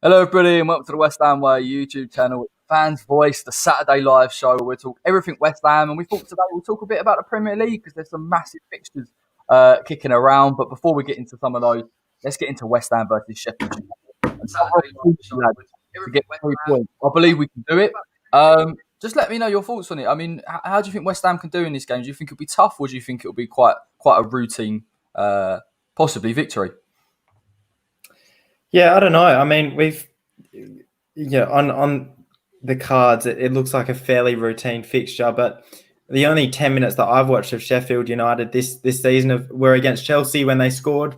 Hello, everybody, and welcome to the West Ham Way YouTube channel. Fans Voice, the Saturday live show where we talk everything West Ham. And we thought today we'll talk a bit about the Premier League because there's some massive fixtures kicking around. But before we get into some of those, let's get into West Ham versus Sheffield United. And Saturday live show to get 3 points. I believe we can do it. Just let me know your thoughts on it. I mean, how do you think West Ham can do in this game? Do you think it'll be tough, or do you think it'll be quite a routine, possibly victory? Yeah, I don't know. I mean, on the cards, it looks like a fairly routine fixture, but the only 10 minutes that I've watched of Sheffield United this season were against Chelsea when they scored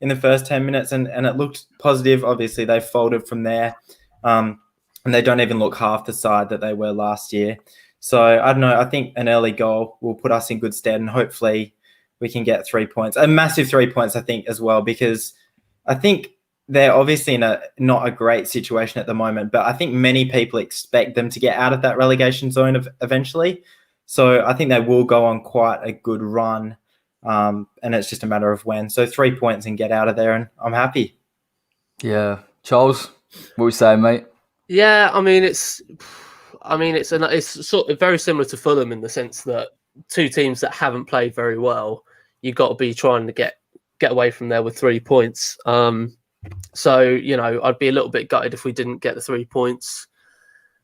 in the first 10 minutes, and it looked positive. Obviously, they folded from there, and they don't even look half the side that they were last year. So, I don't know. I think an early goal will put us in good stead, and hopefully we can get 3 points. A massive 3 points, I think, as well, because I think they're obviously in not a great situation at the moment, but I think many people expect them to get out of that relegation zone eventually. So I think they will go on quite a good run, and it's just a matter of when. So 3 points and get out of there, and I'm happy. Yeah, Charles, what are we saying, mate? Yeah, it's sort of very similar to Fulham in the sense that two teams that haven't played very well, you've got to be trying to get away from there with 3 points. So, I'd be a little bit gutted if we didn't get the 3 points.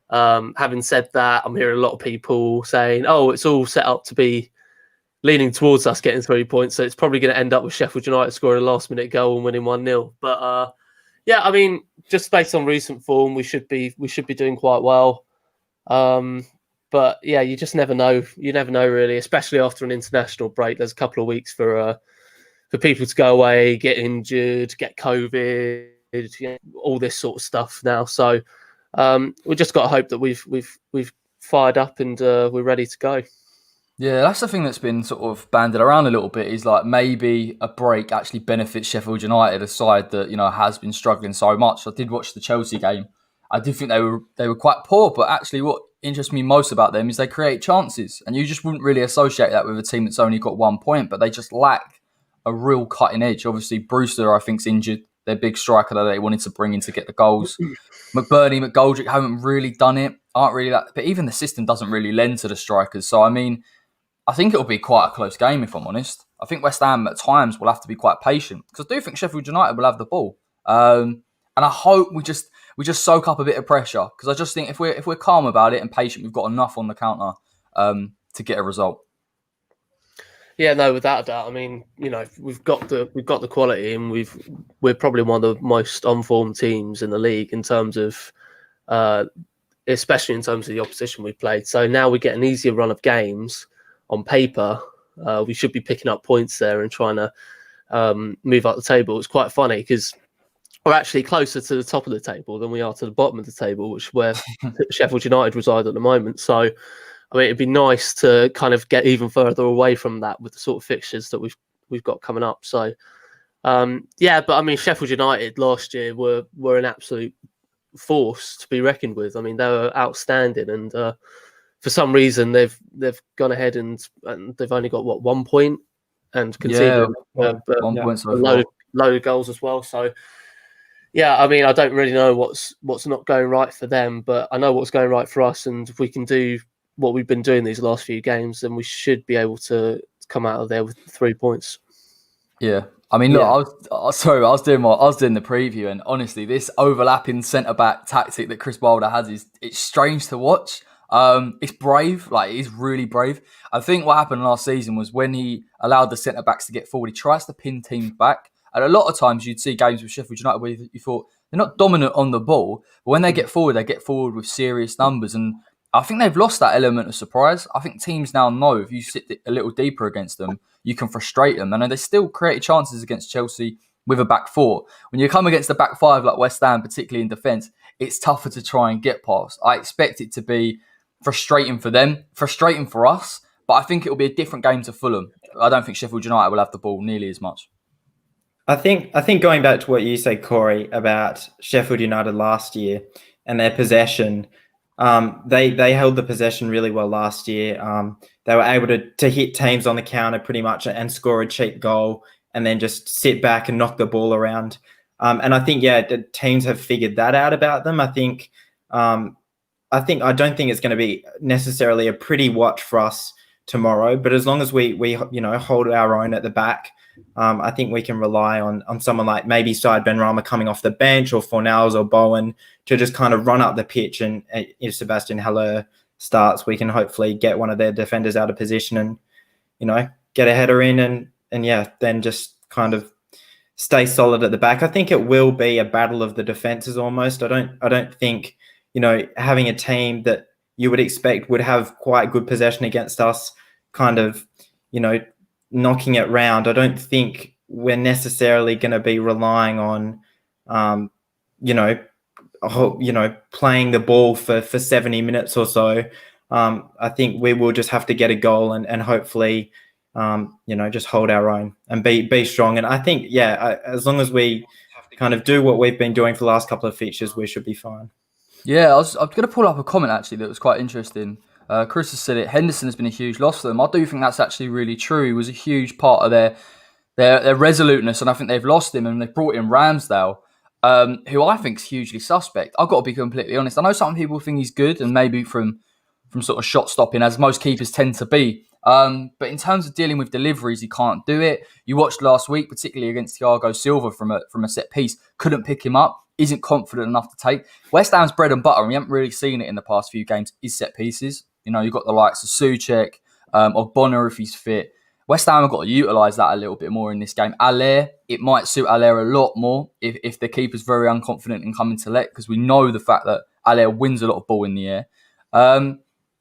Having said that, I'm hearing a lot of people saying, it's all set up to be leaning towards us getting 3 points. So it's probably going to end up with Sheffield United scoring a last-minute goal and winning 1-0. But, just based on recent form, we should be doing quite well. But, yeah, you just never know. You never know, really, especially after an international break. There's a couple of weeks for people to go away, get injured, get COVID, all this sort of stuff now. So we've just got to hope that we've fired up and we're ready to go. Yeah, that's the thing that's been sort of banded around a little bit, is like maybe a break actually benefits Sheffield United, a side that has been struggling so much. I did watch the Chelsea game. I did think they were quite poor, but actually what interests me most about them is they create chances, and you just wouldn't really associate that with a team that's only got 1 point, but they just lack a real cutting edge. Obviously, Brewster, I think, is injured. Their big striker that they wanted to bring in to get the goals. McBurney, McGoldrick haven't really done it. Aren't really that. But even the system doesn't really lend to the strikers. So, I mean, I think it'll be quite a close game, if I'm honest. I think West Ham at times will have to be quite patient, because I do think Sheffield United will have the ball. And I hope we just soak up a bit of pressure, because I just think if we're calm about it and patient, we've got enough on the counter to get a result. Yeah, no, without a doubt. I mean, we've got the quality, and we're probably one of the most unformed teams in the league in terms of, especially in terms of the opposition we've played. So now we get an easier run of games on paper. We should be picking up points there and trying to move up the table. It's quite funny because we're actually closer to the top of the table than we are to the bottom of the table, which is where Sheffield United reside at the moment. So, I mean, it'd be nice to kind of get even further away from that with the sort of fixtures that we've got coming up. So, but I mean, Sheffield United last year were an absolute force to be reckoned with. I mean, they were outstanding, and for some reason they've gone ahead and they've only got 1 point and conceded 1 point, so a load of goals as well. So, yeah, I mean, I don't really know what's not going right for them, but I know what's going right for us, and if we can do what we've been doing these last few games, then we should be able to come out of there with 3 points. Yeah, I mean, look, I was doing the preview, and honestly, this overlapping centre back tactic that Chris Wilder has it's strange to watch. It's brave, like it's really brave. I think what happened last season was when he allowed the centre backs to get forward, he tries to pin teams back, and a lot of times you'd see games with Sheffield United where you thought they're not dominant on the ball, but when they get forward with serious numbers. And I think they've lost that element of surprise. I think teams now know if you sit a little deeper against them, you can frustrate them. And they still created chances against Chelsea with a back four. When you come against a back five like West Ham, particularly in defence, it's tougher to try and get past. I expect it to be frustrating for them, frustrating for us, but I think it'll be a different game to Fulham. I don't think Sheffield United will have the ball nearly as much. I think going back to what you said, Corey, about Sheffield United last year and their possession, they held the possession really well last year. They were able to hit teams on the counter pretty much and score a cheap goal and then just sit back and knock the ball around. And I think, the teams have figured that out about them. I don't think it's going to be necessarily a pretty watch for us tomorrow, but as long as we hold our own at the back, I think we can rely on someone like maybe Said Benrahma coming off the bench, or Fornals or Bowen, to just kind of run up the pitch. And if Sebastian Haller starts, we can hopefully get one of their defenders out of position and, get a header in and then just kind of stay solid at the back. I think it will be a battle of the defenses almost. I don't think, having a team that you would expect would have quite good possession against us, kind of, knocking it round. I don't think we're necessarily going to be relying on, playing the ball for 70 minutes or so. I think we will just have to get a goal and hopefully, just hold our own and be strong. And I think, as long as we kind of do what we've been doing for the last couple of fixtures, we should be fine. Yeah, I was going to pull up a comment actually that was quite interesting. Chris has said it. Henderson has been a huge loss for them. I do think that's actually really true. He was a huge part of their resoluteness, and I think they've lost him, and they've brought in Ramsdale, who I think is hugely suspect. I've got to be completely honest. I know some people think he's good, and maybe from sort of shot stopping, as most keepers tend to be. But in terms of dealing with deliveries, he can't do it. You watched last week, particularly against Thiago Silva from a set piece, couldn't pick him up, isn't confident enough to take. West Ham's bread and butter, and we haven't really seen it in the past few games, is set pieces. You've got the likes of Souček, Ogbonna if he's fit. West Ham have got to utilise that a little bit more in this game. Haller, it might suit Haller a lot more if the keeper's very unconfident in coming to let, because we know the fact that Haller wins a lot of ball in the air.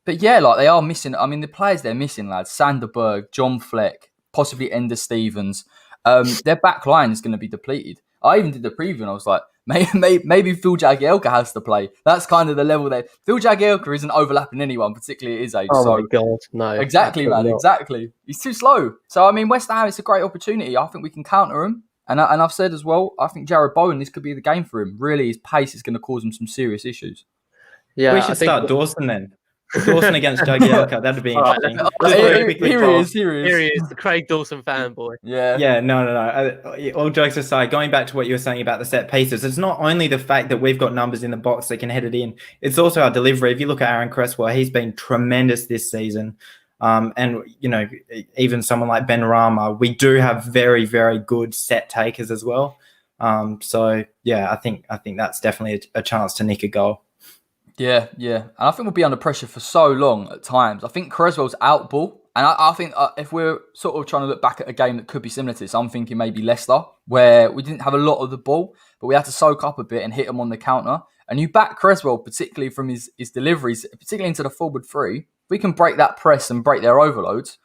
But they are missing. I mean, the players they're missing, lads. Sander Berg, John Fleck, possibly Ender Stevens. Their back line is going to be depleted. I even did the preview and I was like, maybe Phil Jagielka has to play. That's kind of the level there. Phil Jagielka isn't overlapping anyone, particularly at his age. Oh my God, no. Exactly, man, not. Exactly. He's too slow. So, I mean, West Ham, it's a great opportunity. I think we can counter him. And I've said as well, I think Jared Bowen, this could be the game for him. Really, his pace is going to cause him some serious issues. Yeah, we should start Dawson then. Dawson against Jagielka, that'd be interesting. Here he is, the Craig Dawson fanboy. Yeah, no. All jokes aside, going back to what you were saying about the set pieces, it's not only the fact that we've got numbers in the box that can head it in, it's also our delivery. If you look at Aaron Cresswell, he's been tremendous this season. And, even someone like Benrahma, we do have very, very good set takers as well. I think that's definitely a chance to nick a goal. Yeah. And I think we'll be under pressure for so long at times. I think Cresswell's out ball. And I think if we're sort of trying to look back at a game that could be similar to this, I'm thinking maybe Leicester, where we didn't have a lot of the ball, but we had to soak up a bit and hit them on the counter. And you back Cresswell, particularly from his deliveries, particularly into the forward three. If we can break that press and break their overloads,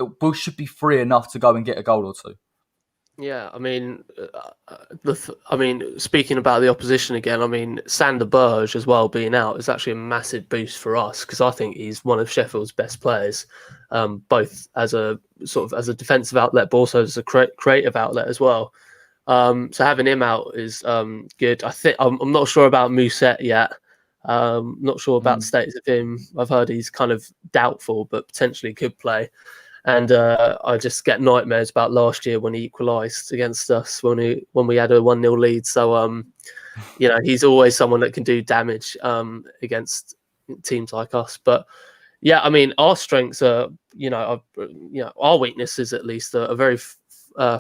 it should be free enough to go and get a goal or two. Yeah, I mean, speaking about the opposition again, Sander Berge as well being out is actually a massive boost for us, because I think he's one of Sheffield's best players, both as a defensive outlet, but also as a creative outlet as well. So having him out is good. I think I'm not sure about Mousset yet. Not sure about the status of him. I've heard he's kind of doubtful, but potentially could play. And I just get nightmares about last year when he equalised against us when we had a 1-0 lead. So, he's always someone that can do damage against teams like us. But yeah, I mean, our strengths are, our weaknesses at least are very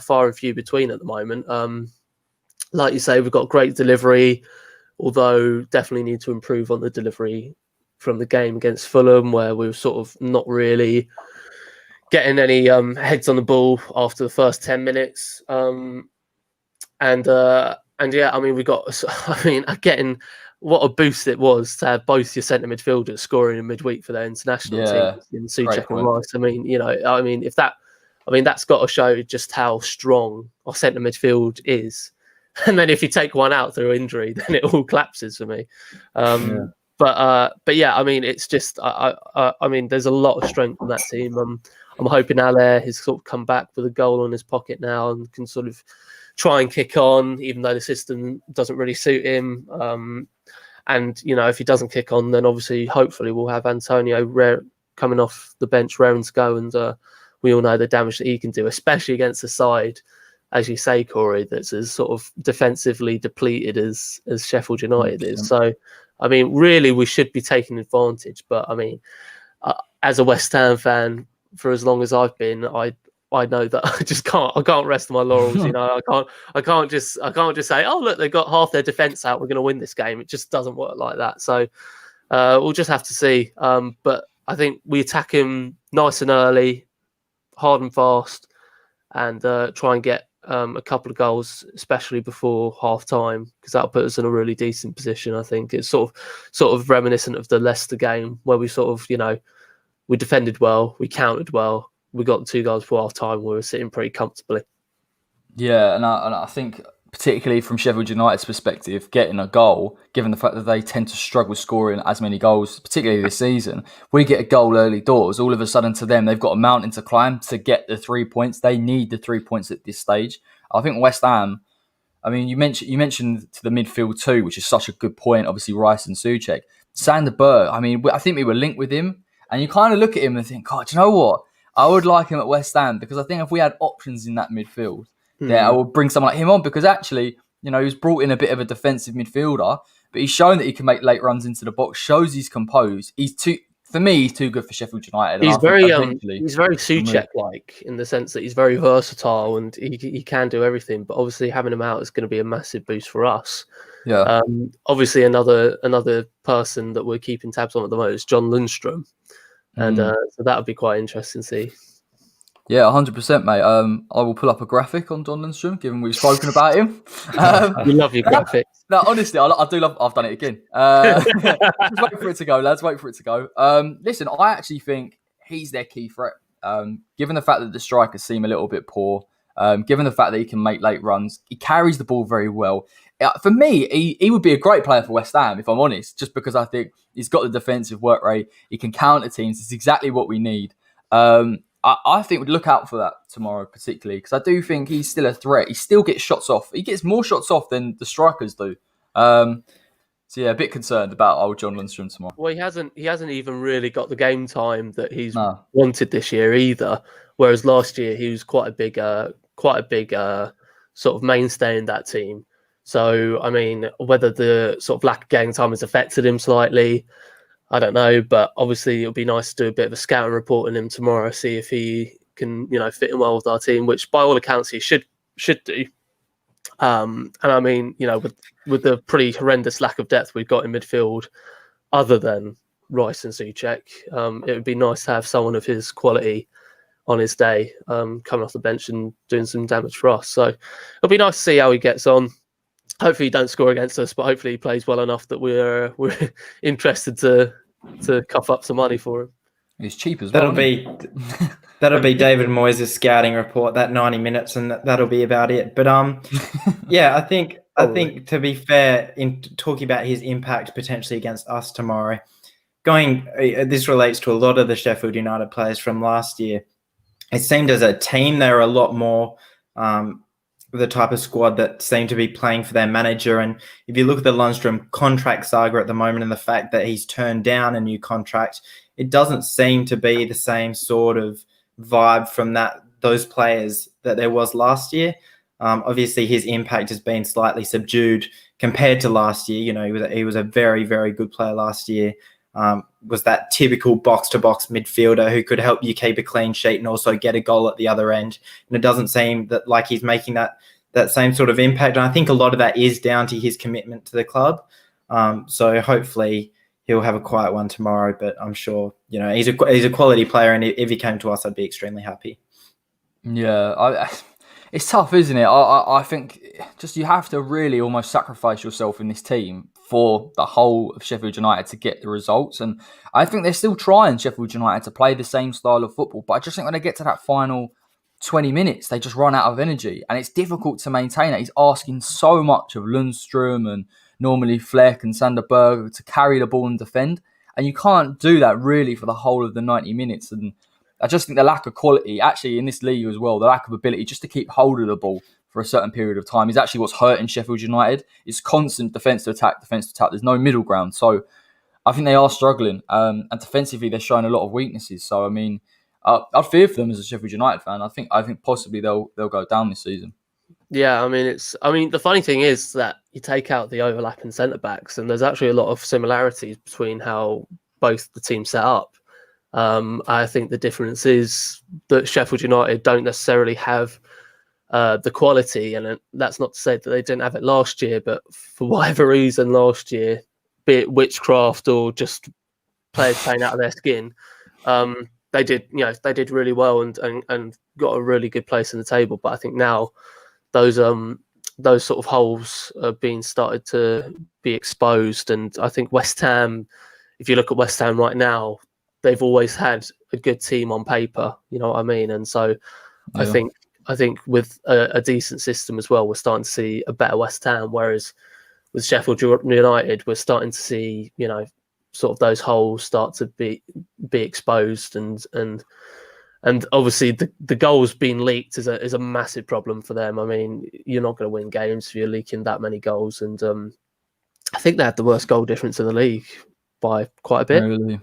far and few between at the moment. Like you say, we've got great delivery, although definitely need to improve on the delivery from the game against Fulham, where we were sort of not really getting any heads on the ball after the first 10 minutes. We got, getting what a boost it was to have both your centre midfielders scoring in midweek for their international teams in Souček and Rice. That's got to show just how strong our centre midfield is. And then if you take one out through injury, then it all collapses for me. It's just, there's a lot of strength in that team. I'm hoping Haller has sort of come back with a goal in his pocket now and can sort of try and kick on, even though the system doesn't really suit him. If he doesn't kick on, then obviously, hopefully, we'll have Antonio coming off the bench, raring to go. And we all know the damage that he can do, especially against a side as you say, Corey, that's as sort of defensively depleted as Sheffield United 100%. is. So, I mean, really, we should be taking advantage. But I mean, as a West Ham fan, for as long as I've been, I know that I can't rest on my laurels. I can't just say, oh look, they've got half their defence out, we're going to win this game. It just doesn't work like that. So we'll just have to see. But I think we attack him nice and early, hard and fast, and try and get a couple of goals, especially before half time, because that'll put us in a really decent position. I think it's sort of reminiscent of the Leicester game where we sort of, we defended well, we countered well, we got 2 goals before half time, we were sitting pretty comfortably. Yeah, and I think particularly from Sheffield United's perspective, getting a goal, given the fact that they tend to struggle scoring as many goals, particularly this season, we get a goal early doors, all of a sudden to them, they've got a mountain to climb to get the 3 points. They need the 3 points at this stage. I think West Ham, I mean, you mentioned to the midfield too, which is such a good point, obviously Rice and Souček. Sander Berg, I mean, I think we were linked with him, and you kind of look at him and think, God, do you know what? I would like him at West Ham, because I think if we had options in that midfield, I would bring someone like him on, because actually, he was brought in a bit of a defensive midfielder, but he's shown that he can make late runs into the box, shows he's composed. He's too good for Sheffield United. He's very Souček-like in the sense that he's very versatile and he can do everything, but obviously having him out is going to be a massive boost for us. Yeah. Obviously another person that we're keeping tabs on at the moment is John Lundstrom. And so that would be quite interesting to see. Yeah, 100%, mate. I will pull up a graphic on John Lundstrom, given we've spoken about him. You love your graphics. No, honestly, I do love. I've done it again. Just wait for it to go, lads. Wait for it to go. Listen, I actually think he's their key threat. Given the fact that the strikers seem a little bit poor, given the fact that he can make late runs, he carries the ball very well. For me, he would be a great player for West Ham, if I'm honest, just because I think he's got the defensive work rate. He can counter teams. It's exactly what we need. I think we'd look out for that tomorrow, particularly, because I do think he's still a threat. He still gets shots off. He gets more shots off than the strikers do. So yeah, a bit concerned about old John Lundstrom tomorrow. Well, he hasn't even really got the game time that he's wanted this year either. Whereas last year he was quite a big sort of mainstay in that team. So I mean, whether the sort of lack of game time has affected him slightly, I don't know, but obviously it'll be nice to do a bit of a scouting report on him tomorrow, see if he can, fit in well with our team, which by all accounts he should do. And I mean, with the pretty horrendous lack of depth we've got in midfield, other than Rice and Souček, it would be nice to have someone of his quality on his day, coming off the bench and doing some damage for us. So it'll be nice to see how he gets on. Hopefully he don't score against us, but hopefully he plays well enough that we're interested to cuff up some money for him. He's cheap as well. That'll be David Moyes' scouting report, that 90 minutes, and that'll be about it. But yeah, I think to be fair, in talking about his impact potentially against us tomorrow, this relates to a lot of the Sheffield United players from last year. It seemed as a team they were a lot more the type of squad that seemed to be playing for their manager. And if you look at the Lundstrom contract saga at the moment and the fact that he's turned down a new contract, it doesn't seem to be the same sort of vibe from those players that there was last year. Obviously, his impact has been slightly subdued compared to last year. He was a very, very good player last year. Was that typical box-to-box midfielder who could help you keep a clean sheet and also get a goal at the other end. And it doesn't seem that like he's making that same sort of impact. And I think a lot of that is down to his commitment to the club. So hopefully he'll have a quiet one tomorrow. But I'm sure he's a quality player, and if he came to us, I'd be extremely happy. Yeah, it's tough, isn't it? I think just you have to really almost sacrifice yourself in this team for the whole of Sheffield United to get the results. And I think they're still trying, Sheffield United, to play the same style of football. But I just think when they get to that final 20 minutes, they just run out of energy. And it's difficult to maintain it. He's asking so much of Lundstrom and normally Fleck and Sander Berg to carry the ball and defend. And you can't do that really for the whole of the 90 minutes. And I just think the lack of quality, actually in this league as well, the lack of ability just to keep hold of the ball for a certain period of time is actually what's hurting Sheffield United. It's constant defence to attack. There's no middle ground. So I think they are struggling. And defensively, they're showing a lot of weaknesses. So, I mean, I'd fear for them as a Sheffield United fan. I think possibly they'll go down this season. Yeah, I mean, the funny thing is that you take out the overlapping centre backs, and there's actually a lot of similarities between how both the teams set up. I think the difference is that Sheffield United don't necessarily have the quality, and that's not to say that they didn't have it last year, but for whatever reason last year, be it witchcraft or just players playing out of their skin, they did really well and got a really good place in the table. But I think now those sort of holes are being started to be exposed, and I think West Ham, if you look at West Ham right now, they've always had a good team on paper, you know what I mean? And so I Yeah. think with a decent system as well, we're starting to see a better West Ham, whereas with Sheffield United, we're starting to see, sort of those holes start to be exposed, and obviously the goals being leaked is a massive problem for them. I mean, you're not going to win games if you're leaking that many goals, and I think they had the worst goal difference in the league by quite a bit. Really?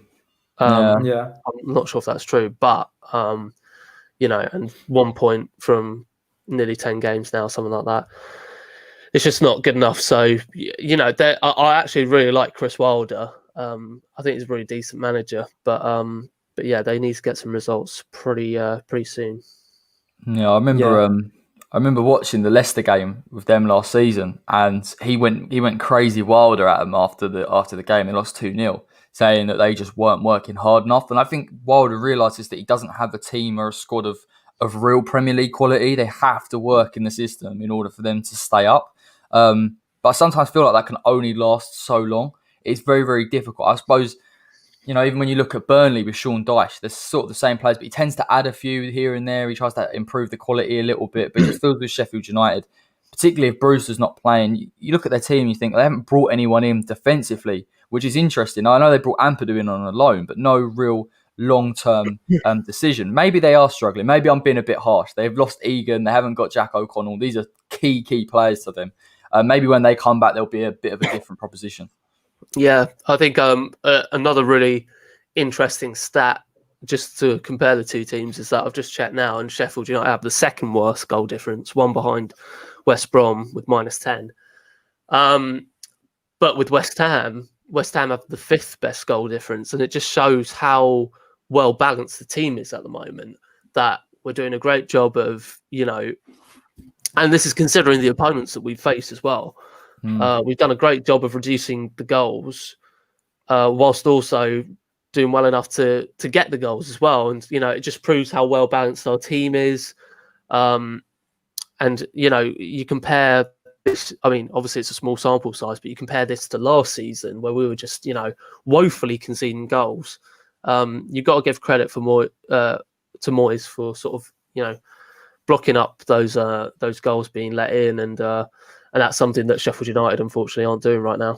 Yeah. I'm not sure if that's true, but and 1 point from nearly 10 games now, something like that. It's just not good enough. So, I actually really like Chris Wilder. I think he's a really decent manager, but yeah, they need to get some results pretty soon. Yeah, I remember watching the Leicester game with them last season, and he went crazy Wilder at them after the game. They lost 2-0, saying that they just weren't working hard enough. And I think Wilder realises that he doesn't have a team or a squad of real Premier League quality. They have to work in the system in order for them to stay up. But I sometimes feel like that can only last so long. It's very, very difficult. I suppose, even when you look at Burnley with Sean Dyche, they're sort of the same players, but he tends to add a few here and there. He tries to improve the quality a little bit, but it just feels with Sheffield United, particularly if Brewster's not playing, you look at their team, you think they haven't brought anyone in defensively, which is interesting. I know they brought Ampadu in on a loan, but no real long-term decision. Maybe they are struggling. Maybe I'm being a bit harsh. They've lost Egan. They haven't got Jack O'Connell. These are key players to them. Maybe when they come back, there'll be a bit of a different proposition. Yeah, I think another really interesting stat just to compare the two teams is that I've just checked now, and Sheffield United have the second worst goal difference, one behind West Brom with -10. But with West Ham have the fifth best goal difference, and it just shows how well balanced the team is at the moment. That we're doing a great job of, and this is considering the opponents that we've faced as well. We've done a great job of reducing the goals, whilst also doing well enough to get the goals as well. And it just proves how well balanced our team is. And you compare this. I mean, obviously it's a small sample size, but you compare this to last season where we were just woefully conceding goals. You've got to give credit for to Moyes for sort of blocking up those goals being let in, and that's something that Sheffield United unfortunately aren't doing right now.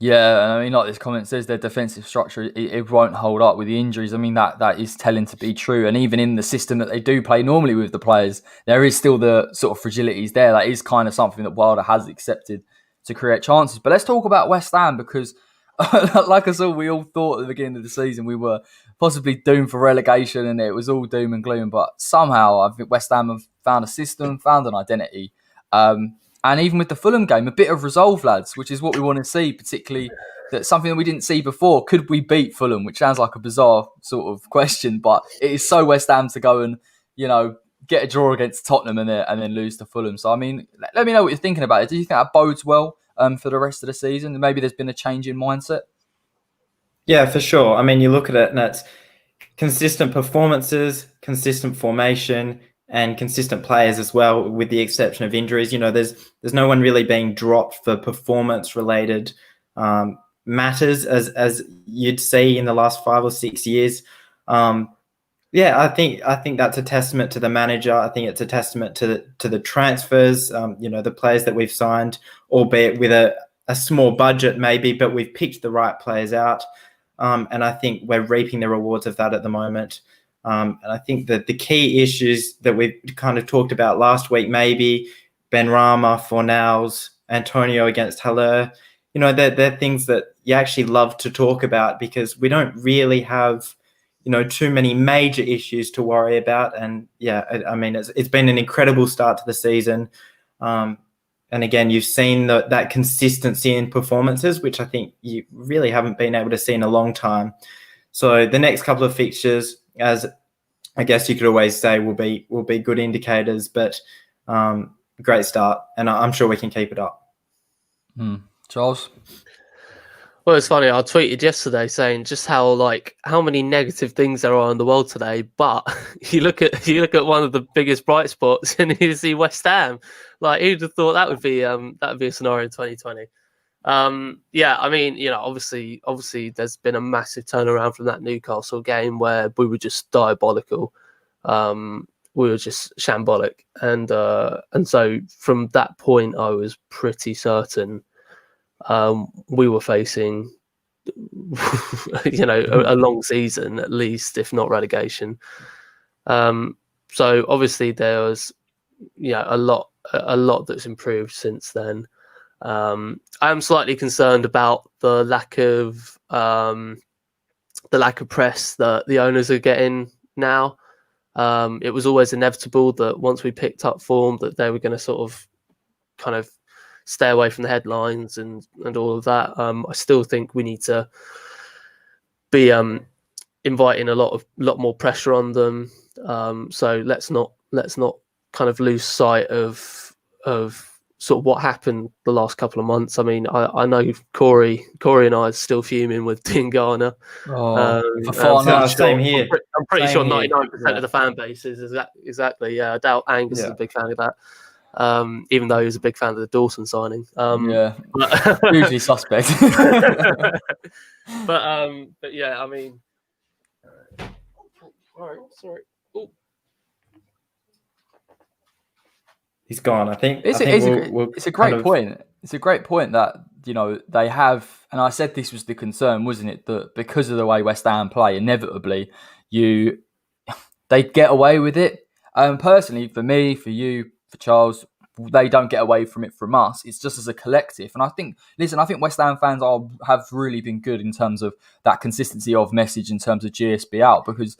Yeah, and I mean, like this comment says, their defensive structure it won't hold up with the injuries. I mean, that is telling to be true. And even in the system that they do play normally with the players, there is still the sort of fragilities there. That is kind of something that Wilder has accepted to create chances. But let's talk about West Ham, because like us all, we all thought at the beginning of the season we were possibly doomed for relegation and it was all doom and gloom. But somehow I think West Ham have found a system, found an identity. And even with the Fulham game, a bit of resolve, lads, which is what we want to see, particularly that's something that we didn't see before. Could we beat Fulham? Which sounds like a bizarre sort of question, but it is so West Ham to go and, get a draw against Tottenham and then lose to Fulham. So, I mean, let me know what you're thinking about it. Do you think that bodes well for the rest of the season? Maybe there's been a change in mindset? Yeah, for sure. I mean, you look at it and it's consistent performances, consistent formation, and consistent players as well, with the exception of injuries. There's no one really being dropped for performance-related matters as you'd see in the last 5 or 6 years. Yeah, I think that's a testament to the manager. I think it's a testament to the transfers. The players that we've signed, albeit with a small budget maybe, but we've picked the right players out. And I think we're reaping the rewards of that at the moment. And I think that the key issues that we've kind of talked about last week, maybe Benrahma, Fornals, Antonio against Haller, they're things that you actually love to talk about, because we don't really have, too many major issues to worry about. And yeah, I mean, it's been an incredible start to the season. And again, you've seen that consistency in performances, which I think you really haven't been able to see in a long time. So the next couple of fixtures, as I guess you could always say, will be good indicators. But great start, and I'm sure we can keep it up. Charles? Well, it's funny. I tweeted yesterday saying just how many negative things there are in the world today, but you look at one of the biggest bright spots, and you see West Ham. Like, who'd have thought that would be a scenario in 2020? Yeah, I mean, obviously, there's been a massive turnaround from that Newcastle game where we were just diabolical. We were just shambolic, and so from that point, I was pretty certain we were facing, a long season at least, if not relegation. So obviously there was, a lot that's improved since then. I'm slightly concerned about the lack of press that the owners are getting now. It was always inevitable that once we picked up form, that they were going to sort of kind of stay away from the headlines and all of that. I still think we need to be inviting a lot more pressure on them. So let's not kind of lose sight of sort of what happened the last couple of months. I mean, I know Corey and I are still fuming with Tingana. Same here. I'm pretty sure 99% of the fan base is exactly. Yeah, I doubt Angus is a big fan of that. Even though he was a big fan of the Dawson signing. Usually suspect. But yeah, I mean, all right, sorry. Ooh. He's gone. I think it's a great point. It's a great point that they have, and I said this was the concern, wasn't it? That because of the way West Ham play, inevitably they get away with it. Personally, for me, for you, for Charles, they don't get away from it from us. It's just as a collective. And I think West Ham fans have really been good in terms of that consistency of message in terms of GSB out, because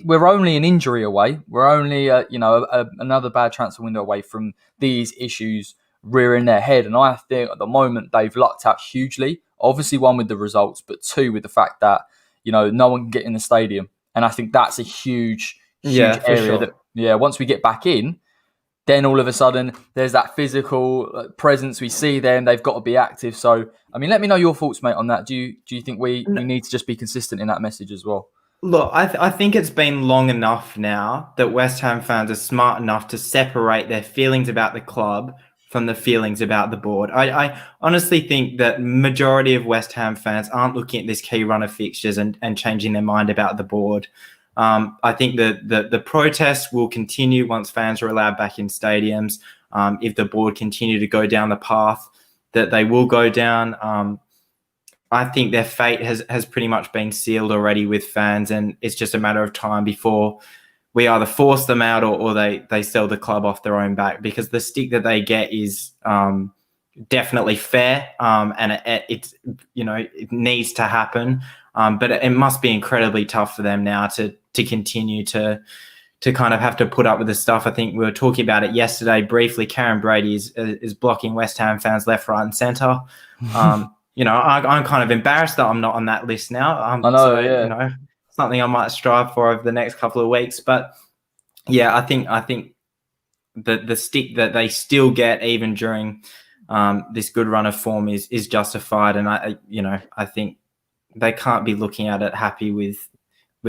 we're only an injury away. We're only another bad transfer window away from these issues rearing their head. And I think at the moment they've lucked out hugely. Obviously, one with the results, but two with the fact that no one can get in the stadium. And I think that's a huge area. Sure. Once we get back in, then all of a sudden there's that physical presence. We see them; they've got to be active. So, I mean, let me know your thoughts, mate, on that. Do you think we need to just be consistent in that message as well? Look, I think it's been long enough now that West Ham fans are smart enough to separate their feelings about the club from the feelings about the board. I honestly think that majority of West Ham fans aren't looking at this key run of fixtures and changing their mind about the board. I think that the protests will continue once fans are allowed back in stadiums. If the board continue to go down the path that they will go down, I think their fate has pretty much been sealed already with fans, and it's just a matter of time before we either force them out or they sell the club off their own back, because the stick that they get is definitely fair, and it needs to happen. But it must be incredibly tough for them now to continue to kind of have to put up with this stuff. I think we were talking about it yesterday briefly. Karen Brady is blocking West Ham fans left, right, and centre. I'm kind of embarrassed that I'm not on that list now. I know, something I might strive for over the next couple of weeks. But yeah, I think the stick that they still get even during this good run of form is justified, and I think they can't be looking at it happy with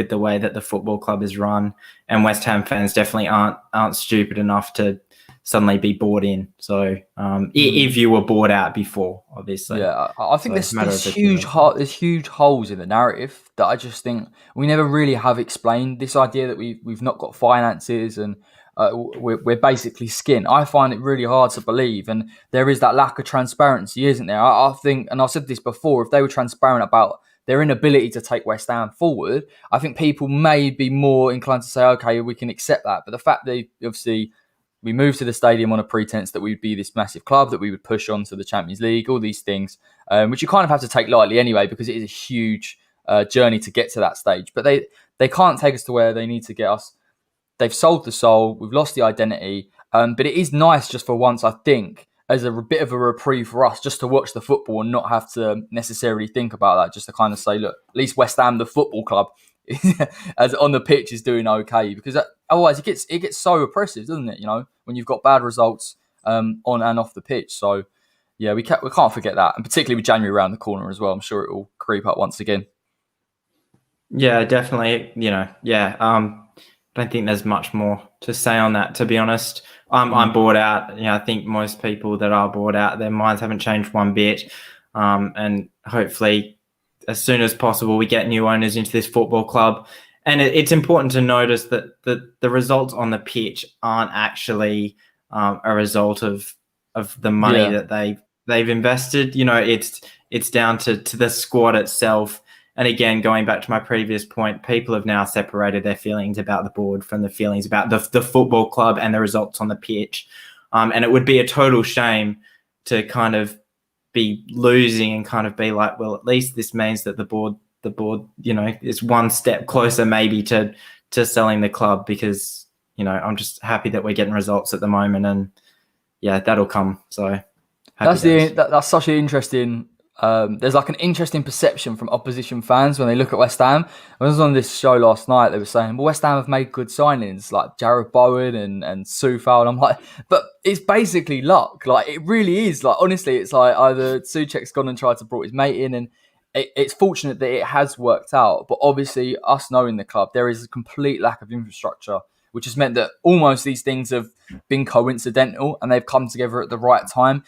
the way that the football club is run, and West Ham fans definitely aren't stupid enough to suddenly be bought in. So if you were bought out before, obviously. Yeah, I think there's huge holes in the narrative that I just think we never really have explained. This idea that we've not got finances and we're basically skin. I find it really hard to believe, and there is that lack of transparency, isn't there? I think, and I've said this before, if they were transparent about their inability to take West Ham forward, I think people may be more inclined to say, okay, we can accept that. But the fact that obviously we moved to the stadium on a pretense that we'd be this massive club, that we would push on to the Champions League, all these things, which you kind of have to take lightly anyway, because it is a huge journey to get to that stage. But they can't take us to where they need to get us. They've sold the soul. We've lost the identity. But it is nice just for once, I think, as a bit of a reprieve for us, just to watch the football and not have to necessarily think about that. Just to kind of say, look, at least West Ham, the football club, as on the pitch, is doing okay. Because otherwise, it gets so oppressive, doesn't it? When you've got bad results on and off the pitch. So yeah, we can't forget that, and particularly with January around the corner as well. I'm sure it will creep up once again. Yeah, definitely. I don't think there's much more to say on that, to be honest. I'm bored out. I think most people that are bored out, their minds haven't changed one bit. And hopefully, as soon as possible, we get new owners into this football club. And it's important to notice that the results on the pitch aren't actually a result of the money that they've invested. It's down to the squad itself. And again, going back to my previous point, people have now separated their feelings about the board from the feelings about the football club and the results on the pitch. And it would be a total shame to kind of be losing and kind of be like, well, at least this means that the board, is one step closer maybe to selling the club, because, I'm just happy that we're getting results at the moment, and yeah, that'll come. So that's such an interesting. There's like an interesting perception from opposition fans when they look at West Ham. I was on this show last night. They were saying, well, West Ham have made good signings like Jarrod Bowen and Soufal. And I'm like, but it's basically luck. Like, it really is. Like, honestly, it's like either Souček's gone and tried to brought his mate in, and it's fortunate that it has worked out. But obviously, us knowing the club, there is a complete lack of infrastructure, which has meant that almost these things have been coincidental and they've come together at the right time.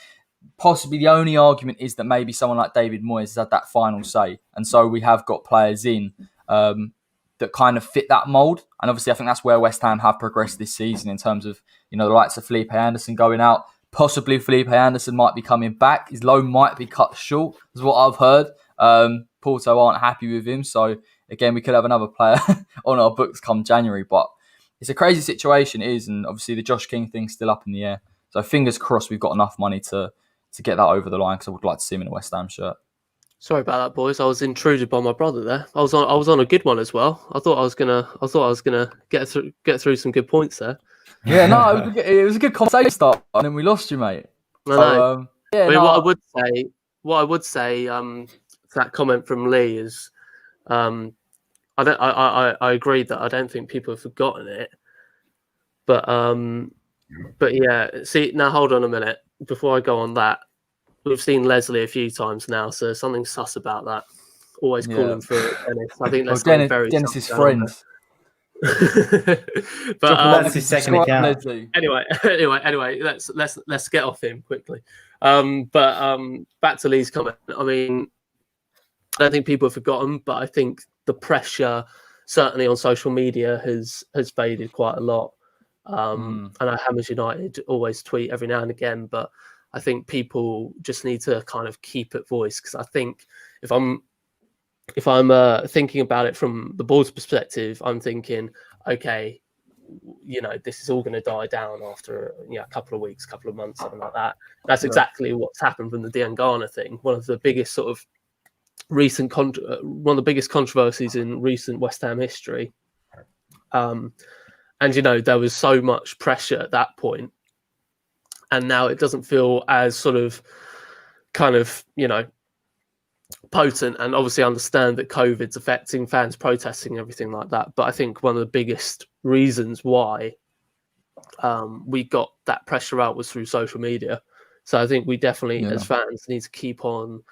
Possibly the only argument is that maybe someone like David Moyes has had that final say. And so we have got players in that kind of fit that mould. And obviously I think that's where West Ham have progressed this season in terms of, the likes of Felipe Anderson going out. Possibly Felipe Anderson might be coming back. His loan might be cut short, is what I've heard. Porto aren't happy with him. So again, we could have another player on our books come January. But it's a crazy situation, it is. And obviously the Josh King thing's still up in the air. So fingers crossed we've got enough money to get that over the line, because I would like to see him in a West Ham shirt. Sorry about that, boys. I was intruded by my brother there. I was on a good one as well. I thought I was gonna get through some good points there. Yeah, no, it was a good conversation start, and then we lost you, mate. I know. What I would say, that comment from Lee is, I agree that I don't think people have forgotten it, but yeah. See, now hold on a minute. Before I go on that, we've seen Leslie a few times now, so something sus about that. Always calling for Dennis. I think that's very Dennis's friends. But that's his second account. Anyway, let's get off him quickly. But back to Lee's comment. I mean, I don't think people have forgotten, but I think the pressure, certainly on social media, has faded quite a lot. And I Hammers United always tweet every now and again, but I think people just need to kind of keep it voice, because I think if I'm thinking about it from the board's perspective, I'm thinking, okay, this is all going to die down after a couple of weeks, couple of months, something like that. That's exactly what's happened from the Diangana thing. One of the biggest sort of recent one of the biggest controversies in recent West Ham history. And, there was so much pressure at that point. And now it doesn't feel as sort of kind of, potent. And obviously understand that COVID's affecting fans protesting and everything like that. But I think one of the biggest reasons why we got that pressure out was through social media. So I think we definitely, as fans, need to keep on,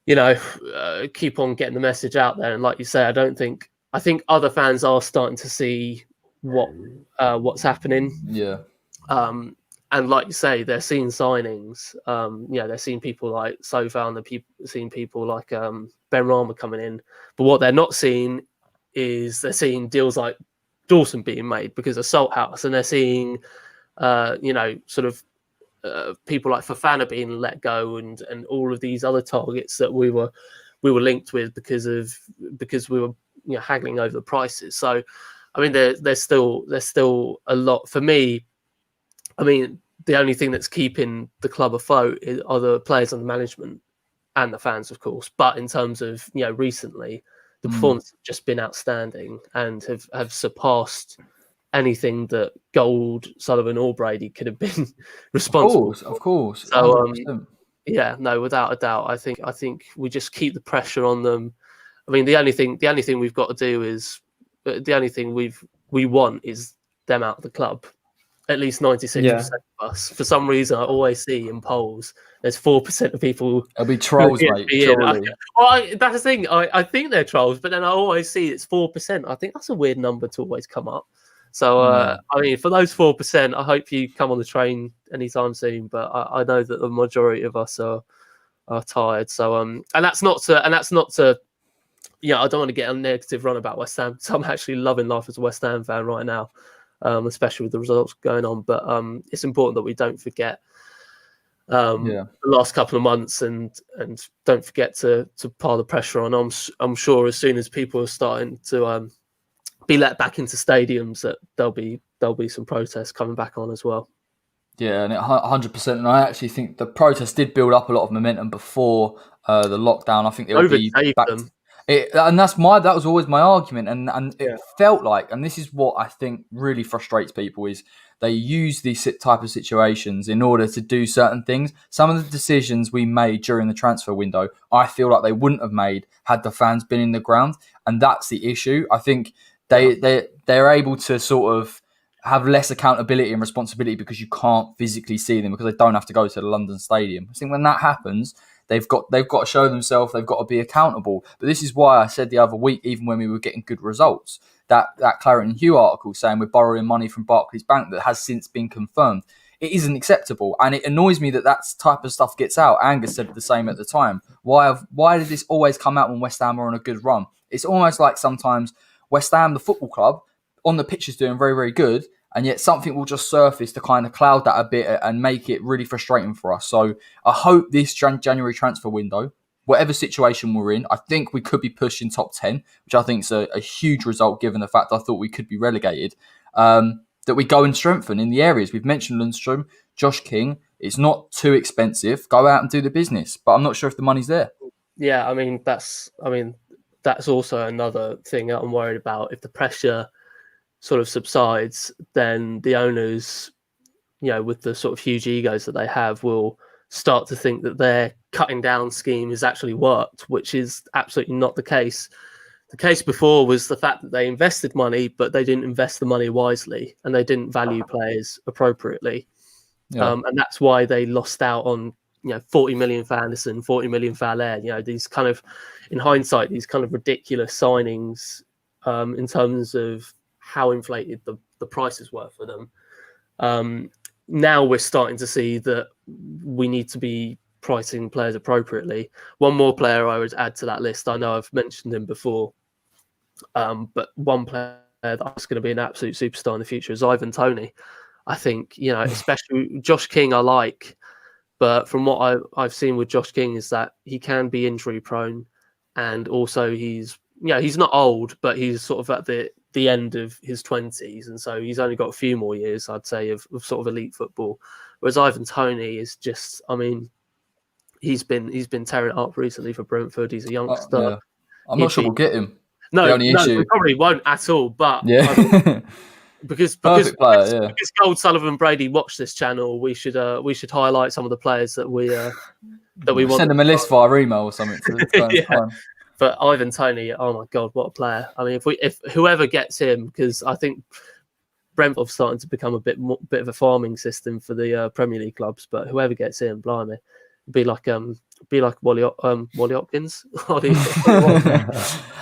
keep on getting the message out there. And like you say, I think other fans are starting to see what's happening. Yeah. And like you say, they're seeing signings. They're seeing people like Soufal, and they're seeing people like Ben Rama coming in. But what they're not seeing is they're seeing deals like Dawson being made because of Salthouse, and they're seeing, sort of people like Fofana being let go, and all of these other targets that we were linked with because we were haggling over the prices. So, I mean, there's still a lot for me. I mean, the only thing that's keeping the club afloat are the players and the management, and the fans, of course. But in terms of recently, the performance have just been outstanding and have surpassed anything that Gold, Sullivan, or Brady could have been responsible for. Of course. So 100%. yeah, no, without a doubt. I think we just keep the pressure on them. I mean, the only thing we've got to do is the only thing we want is them out of the club. At least 96% of us. For some reason, I always see in polls there's 4% of people. It'll be trolls, mate. Surely. That's the thing. I think they're trolls, but then I always see it's 4%. I think that's a weird number to always come up. So, I mean, for those 4%, I hope you come on the train anytime soon. But I know that the majority of us are tired. So, and that's not to. I don't want to get a negative run about West Ham. So I'm actually loving life as a West Ham fan right now, especially with the results going on. But it's important that we don't forget the last couple of months and don't forget to pile the pressure on. I'm sure as soon as people are starting to be let back into stadiums, that there'll be some protests coming back on as well. Yeah, and 100%. And I actually think the protests did build up a lot of momentum before the lockdown. I think they'll be back. And that was always my argument, and it felt like, and this is what I think really frustrates people, is they use these type of situations in order to do certain things. Some of the decisions we made during the transfer window, I feel like they wouldn't have made had the fans been in the ground, and that's the issue. I think they're able to sort of have less accountability and responsibility because you can't physically see them, because they don't have to go to the London Stadium. I think when that happens, they've got to show themselves, they've got to be accountable. But this is why I said the other week, even when we were getting good results, that Claret and Hugh article saying we're borrowing money from Barclays Bank that has since been confirmed, it isn't acceptable. And it annoys me that type of stuff gets out. Angus said the same at the time. Why did this always come out when West Ham are on a good run? It's almost like sometimes West Ham, the football club, on the pitch is doing very, very good, and yet something will just surface to kind of cloud that a bit and make it really frustrating for us. So I hope this January transfer window, whatever situation we're in, I think we could be pushing top 10, which I think is a huge result given the fact I thought we could be relegated, that we go and strengthen in the areas. We've mentioned Lundstrom, Josh King. It's not too expensive. Go out and do the business. But I'm not sure if the money's there. Yeah, that's also another thing that I'm worried about. If the pressure sort of subsides, then the owners, with the sort of huge egos that they have, will start to think that their cutting down scheme has actually worked, which is absolutely not the case. The case before was the fact that they invested money, but they didn't invest the money wisely, and they didn't value players appropriately. And that's why they lost out on 40 million for Anderson, 40 million for Allaire. These kind of, in hindsight, these kind of ridiculous signings in terms of how inflated the prices were for them. Now we're starting to see that we need to be pricing players appropriately. One more player I would add to that list, I know I've mentioned him before, but one player that's going to be an absolute superstar in the future is Ivan Toney. I think, especially Josh King I like, but from what I've seen with Josh King is that he can be injury prone, and also he's not old, but he's sort of at the end of his 20s, and so he's only got a few more years, I'd say, of sort of elite football. Whereas Ivan Toney is just, he's been tearing it up recently for Brentford. He's a youngster. I'm not sure we'll get him. No, we probably won't at all. But because Gold, Sullivan, and Brady watch this channel, we should highlight some of the players that we want. Send them a list via email or something. But Ivan Toney, oh my God, what a player! I mean, if whoever gets him, because I think Brentford starting to become a bit of a farming system for the Premier League clubs. But whoever gets in, blimey, be like Wally Hopkins.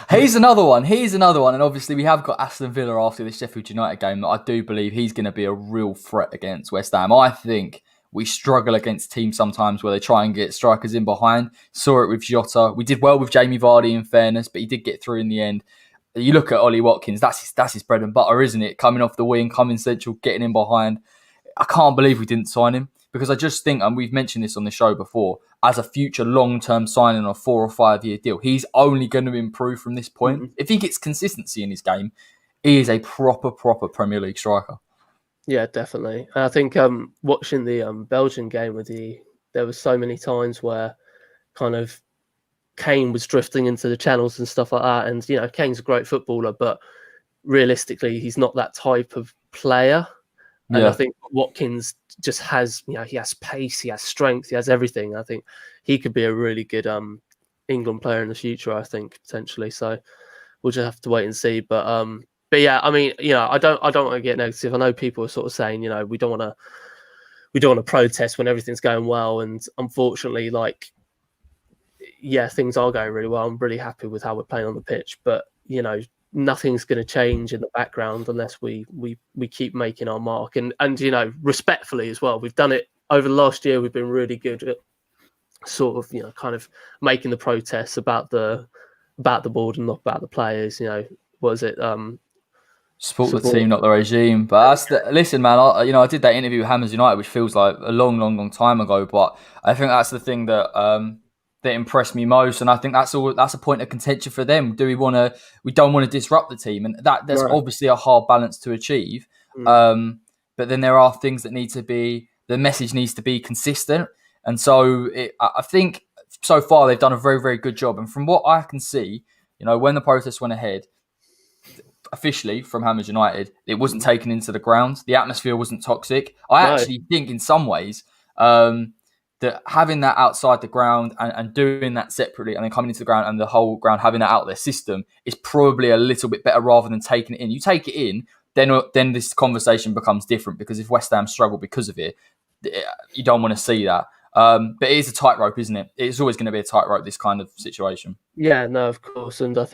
He's another one, and obviously we have got Aston Villa after the Sheffield United game. That I do believe he's going to be a real threat against West Ham. I think we struggle against teams sometimes where they try and get strikers in behind. Saw it with Jota. We did well with Jamie Vardy, in fairness, but he did get through in the end. You look at Ollie Watkins, that's his bread and butter, isn't it? Coming off the wing, coming central, getting in behind. I can't believe we didn't sign him, because I just think, and we've mentioned this on the show before, as a future long-term signing on a 4 or 5 year deal, he's only going to improve from this point. Mm-hmm. If he gets consistency in his game, he is a proper Premier League striker. Yeah, definitely. And I think watching the Belgian game there were so many times where kind of Kane was drifting into the channels and stuff like that. And, you know, Kane's a great footballer, but realistically, he's not that type of player. And I think Watkins just has, you know, he has pace, he has strength, he has everything. I think he could be a really good England player in the future, I think, potentially. So we'll just have to wait and see. But yeah, I mean, you know, I don't want to get negative. I know people are sort of saying, you know, we don't want to protest when everything's going well. And unfortunately, like, yeah, things are going really well. I'm really happy with how we're playing on the pitch, but you know, nothing's going to change in the background unless we keep making our mark. And you know, respectfully as well, we've done it over the last year. We've been really good at sort of, you know, kind of making the protests about the board and not about the players. You know, what is it? Support the team, not the regime. But listen, man, I did that interview with Hammers United, which feels like a long time ago. But I think that's the thing that impressed me most, and I think that's a point of contention for them. We don't want to disrupt the team, and that's obviously a hard balance to achieve. But then there are things that need to be, the message needs to be consistent, and so I think so far they've done a very, very good job. And from what I can see, you know, when the protests went ahead, officially from Hammers United, it wasn't taken into the ground. The atmosphere wasn't toxic. I actually think in some ways that having that outside the ground and doing that separately and then coming into the ground and the whole ground having that out of their system is probably a little bit better rather than taking it in. You take it in, then this conversation becomes different, because if West Ham struggle because of it, you don't want to see that. But it is a tightrope, isn't it? It's always going to be a tightrope, this kind of situation. Yeah, no, of course. And I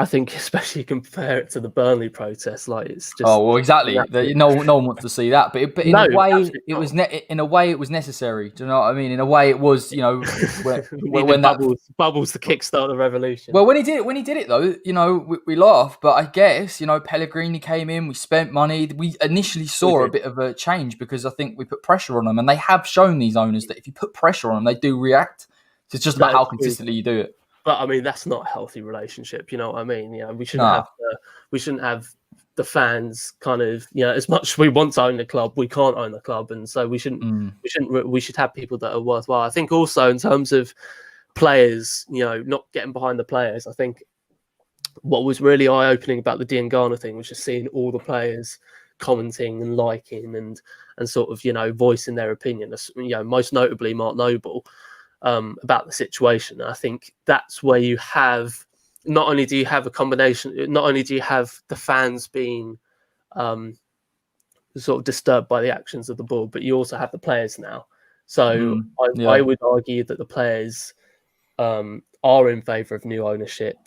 think especially compare it to the Burnley protest, like it's just. Oh well, exactly. No one wants to see that, but in a way, it was it was necessary. Do you know what I mean? In a way, it was, you know, when bubbles to kickstart the revolution. Well, when he did it though, you know, we laugh, but I guess, you know, Pellegrini came in, we spent money. We initially saw a bit of a change because I think we put pressure on them, and they have shown, these owners, that if you put pressure on them, they do react. So it's just about how consistently you do it. But I mean, that's not a healthy relationship. You know what I mean? You know, we shouldn't have the fans kind of, you know, as much as we want to own the club, we can't own the club, and so we should have people that are worthwhile. I think also in terms of players, you know, not getting behind the players. I think what was really eye opening about the Diangana thing was just seeing all the players commenting and liking and sort of, you know, voicing their opinion. You know, most notably Mark Noble. About the situation. I think that's where you have, not only do you have a combination, not only do you have the fans being sort of disturbed by the actions of the board, but you also have the players now. So I would argue that the players are in favour of new ownership,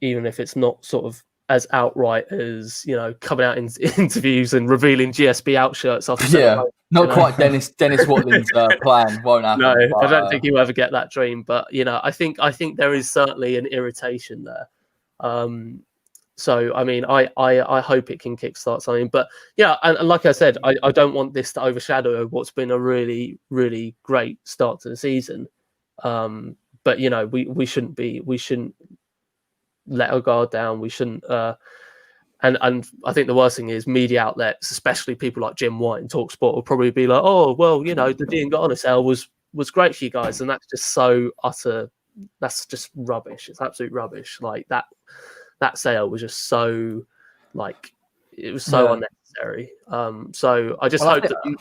even if it's not sort of as outright as, you know, coming out in interviews and revealing GSB out shirts after not quite Dennis Watlin's plan. Won't happen. No, but I don't think you'll ever get that dream. But, you know, I think there is certainly an irritation there. So I mean, I hope it can kickstart something. But yeah, and like I said, I don't want this to overshadow what's been a really, really great start to the season. But you know, we shouldn't let our guard down. We shouldn't. And I think the worst thing is media outlets, especially people like Jim White and TalkSport, will probably be like, "Oh, well, you know, the Diangana sale was great for you guys," and that's just so utter. That's just rubbish. It's absolute rubbish. Like that sale was just so, like, it was so unnecessary. So I just hope that.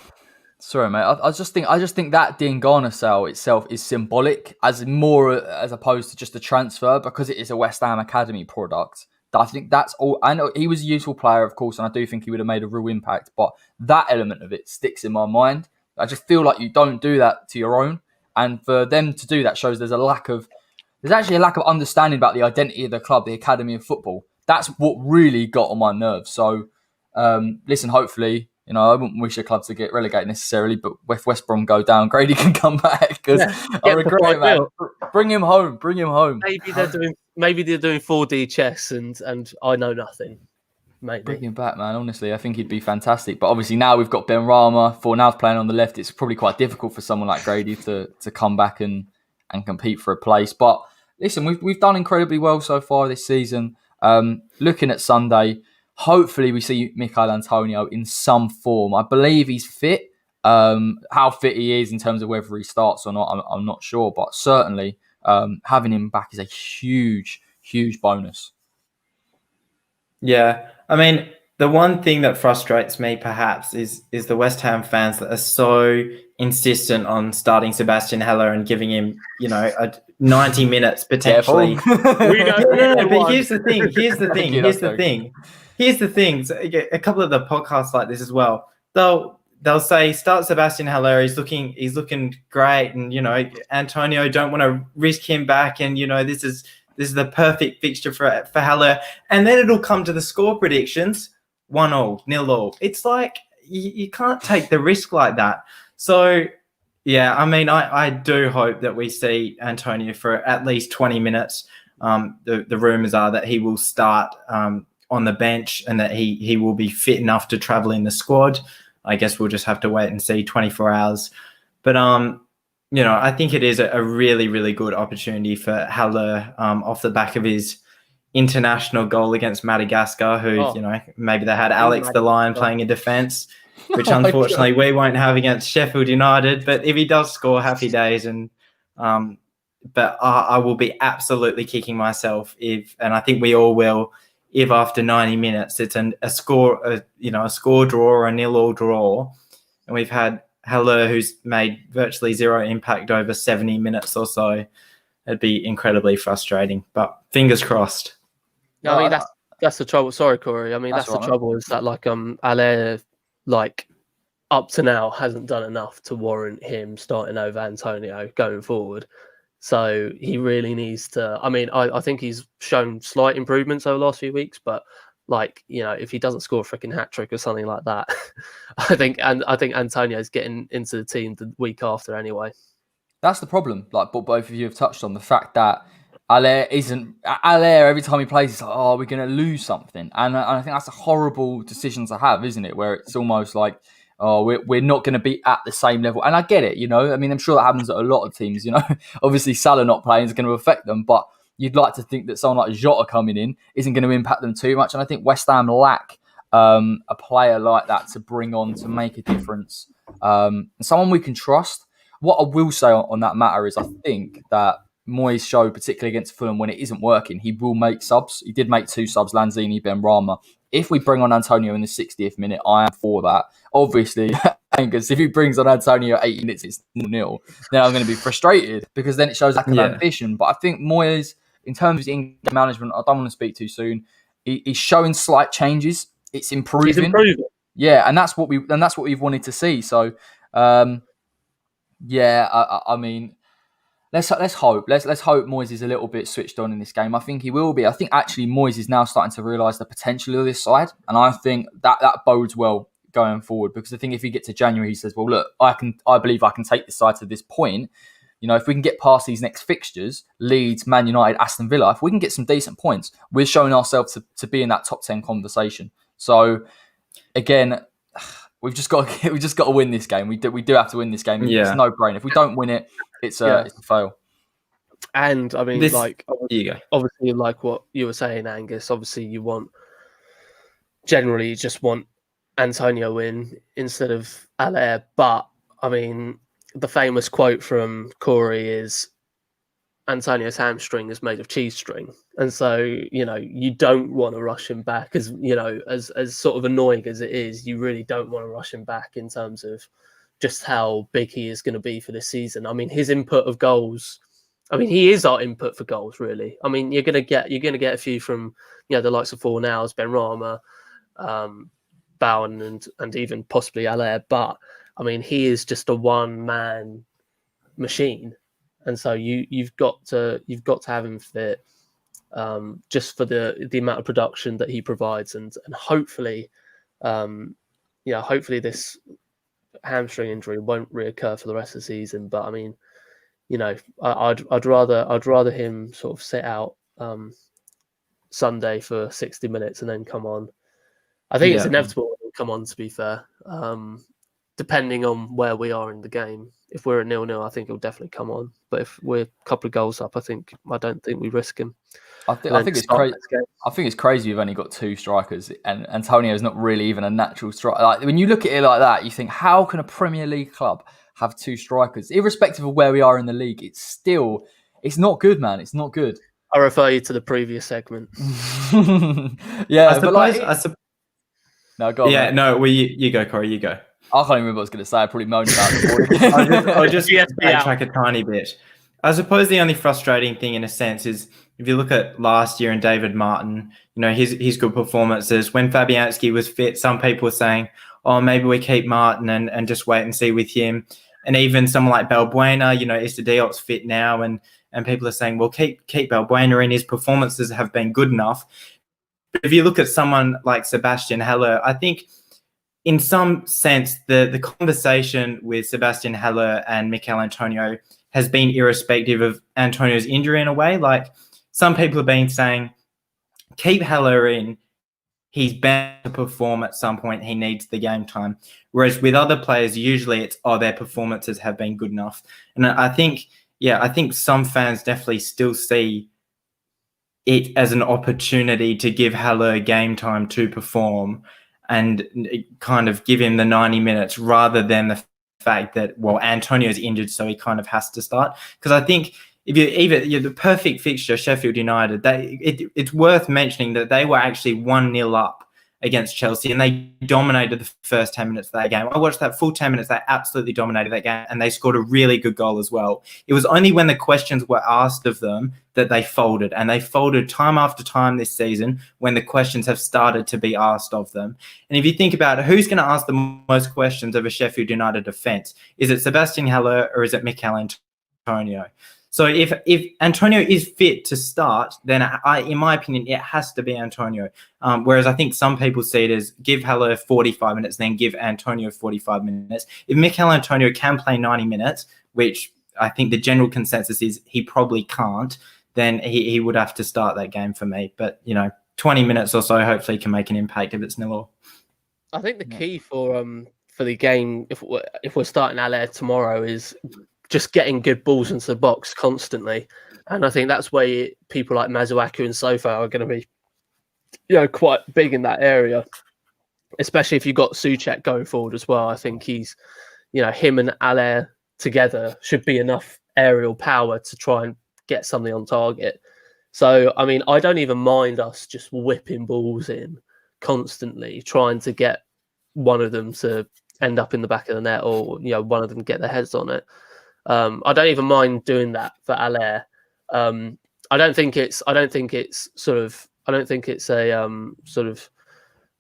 Sorry, mate. I just think that Diangana sale itself is symbolic, as opposed to just a transfer, because it is a West Ham Academy product. I think that's all. I know he was a useful player, of course, and I do think he would have made a real impact. But that element of it sticks in my mind. I just feel like you don't do that to your own, and for them to do that shows there's actually a lack of understanding about the identity of the club, the Academy of Football. That's what really got on my nerves. So, listen, hopefully, you know, I wouldn't wish a club to get relegated necessarily, but if West Brom go down, Grady can come back, because I regret it, man. Bring him home. Maybe they're doing 4D chess and I know nothing. Maybe. Bring him back, man. Honestly, I think he'd be fantastic. But obviously now we've got Ben Rama. Fornal's playing on the left. It's probably quite difficult for someone like Grady to come back and compete for a place. But listen, we've done incredibly well so far this season. Looking at Sunday, hopefully we see Michail Antonio in some form. I believe he's fit. How fit he is in terms of whether he starts or not, I'm not sure. But certainly having him back is a huge bonus. Yeah, I mean, the one thing that frustrates me perhaps is the West Ham fans that are so insistent on starting Sebastian Haller and giving him, 90 minutes potentially. No, but here's the thing. So, a couple of the podcasts like this as well. They'll say start Sebastian Haller. He's looking great, and Antonio, don't want to risk him back, and this is the perfect fixture for Haller. And then it'll come to the score predictions: 1-1, 0-0. It's like you can't take the risk like that. So yeah, I mean, I do hope that we see Antonio for at least 20 minutes. The rumours are that he will start on the bench and that he will be fit enough to travel in the squad. I guess we'll just have to wait and see 24 hours. But, I think it is a really, really good opportunity for Haller off the back of his international goal against Madagascar, who, maybe they had Alex the Lion playing in defence, which unfortunately we won't have against Sheffield United. But if he does score, happy days. And but I will be absolutely kicking myself and I think we all will, if after 90 minutes it's a score draw or a 0-0 draw, and we've had Haller, who's made virtually zero impact over 70 minutes or so. It'd be incredibly frustrating, but fingers crossed. No, I mean that's the trouble. Sorry, Corey. I mean that's the trouble is that Haller, up to now hasn't done enough to warrant him starting over Antonio going forward. So he really needs to. I mean, I think he's shown slight improvements over the last few weeks, but if he doesn't score a freaking hat trick or something like that, I think Antonio's getting into the team the week after anyway. That's the problem. Like, but both of you have touched on the fact that Haller every time he plays, it's like, oh, we're going to lose something, and I think that's a horrible decision to have, isn't it? Where it's almost like, oh, we're not going to be at the same level. And I get it, I mean, I'm sure that happens at a lot of teams, Obviously, Salah not playing is going to affect them, but you'd like to think that someone like Jota coming in isn't going to impact them too much. And I think West Ham lack a player like that to bring on to make a difference. Someone we can trust. What I will say on that matter is I think that Moyes showed, particularly against Fulham, when it isn't working, he will make subs. He did make 2 subs, Lanzini, Benrahma. If we bring on Antonio in the 60th minute, I am for that. Obviously, Angus, if he brings on Antonio at 8 minutes, it's 0-0, then I'm going to be frustrated because then it shows lack of ambition. But I think Moyes, in terms of his in-game management, I don't want to speak too soon. He's showing slight changes. It's improving. He's improving. Yeah, and that's what we've wanted to see. So, I mean, let's hope. Let's hope Moyes is a little bit switched on in this game. I think he will be. I think actually Moyes is now starting to realise the potential of this side, and I think that bodes well going forward. Because I think if he gets to January, he says, "Well, look, I believe I can take this side to this point. If we can get past these next fixtures, Leeds, Man United, Aston Villa, if we can get some decent points, we're showing ourselves to be in that top 10 conversation." So again, we've just got to win this game. We do have to win this game. Yeah. It's no brainer. If we don't win it, it's a fail. And I mean, obviously, like what you were saying, Angus. Obviously, you just want Antonio in instead of Haller. But I mean, the famous quote from Corey is, Antonio's hamstring is made of cheese string. And so, you don't want to rush him back as sort of annoying as it is, you really don't want to rush him back in terms of just how big he is going to be for this season. I mean, his input of goals, he is our input for goals, really. I mean, you're going to get a few from, the likes of Fornals, Benrahma, Bowen and even possibly Haller. But I mean, he is just a one-man machine. And so you've got to have him fit, just for the amount of production that he provides, and hopefully, hopefully this hamstring injury won't reoccur for the rest of the season. But I mean, I'd rather him sort of sit out Sunday for 60 minutes and then come on. I think it's inevitable he'll come on, to be fair. Depending on where we are in the game. If we're at 0-0, I think he'll definitely come on. But if we're a couple of goals up, I don't think we risk him. I think it's crazy. I think it's crazy we've only got 2 strikers, and Antonio's not really even a natural striker. Like, when you look at it like that, you think, how can a Premier League club have 2 strikers? Irrespective of where we are in the league, it's It's not good, man. It's not good. I refer you to the previous segment. Yeah, no, go on. Yeah, man. no. Well, you go, Corey. You go. I can't even remember what I was going to say. I probably moaned about it. I'll just backtrack a tiny bit. I suppose the only frustrating thing, in a sense, is if you look at last year and David Martin, his good performances. When Fabianski was fit, some people were saying, "Oh, maybe we keep Martin and just wait and see with him." And even someone like Balbuena, Issa Diop's fit now, and people are saying, "Well, keep Balbuena in. His performances have been good enough." But if you look at someone like Sebastian Haller, I think, in some sense, the conversation with Sebastian Haller and Mikel Antonio has been irrespective of Antonio's injury in a way. Like, some people have been saying, keep Haller in. He's bound to perform at some point. He needs the game time. Whereas with other players, usually it's, their performances have been good enough. And I think some fans definitely still see it as an opportunity to give Haller game time to perform and kind of give him the 90 minutes rather than the fact that, well, Antonio's injured, so he kind of has to start. Because I think if the perfect fixture, Sheffield United, it's worth mentioning that they were actually 1-0 up against Chelsea and they dominated the first 10 minutes of that game. I watched that full 10 minutes. They absolutely dominated that game and they scored a really good goal as well. It was only when the questions were asked of them that they folded, and they folded time after time this season when the questions have started to be asked of them. And if you think about who's going to ask the most questions of a Sheffield United defence, is it Sebastian Haller or is it Mikel Antonio? So if Antonio is fit to start, then in my opinion, it has to be Antonio. Whereas I think some people see it as give Haller 45 minutes, then give Antonio 45 minutes. If Mikel Antonio can play 90 minutes, which I think the general consensus is he probably can't, then he would have to start that game for me. But, 20 minutes or so hopefully can make an impact if it's 0-0. I think the key for the game, if we're starting Haller tomorrow, is just getting good balls into the box constantly. And I think that's where people like Masuaku and Sofa are going to be, quite big in that area, especially if you've got Souček going forward as well. I think he's, him and Haller together should be enough aerial power to try and get something on target. So, I mean, I don't even mind us just whipping balls in constantly, trying to get one of them to end up in the back of the net, or, one of them get their heads on it. I don't even mind doing that for Haller. I don't think it's a sort of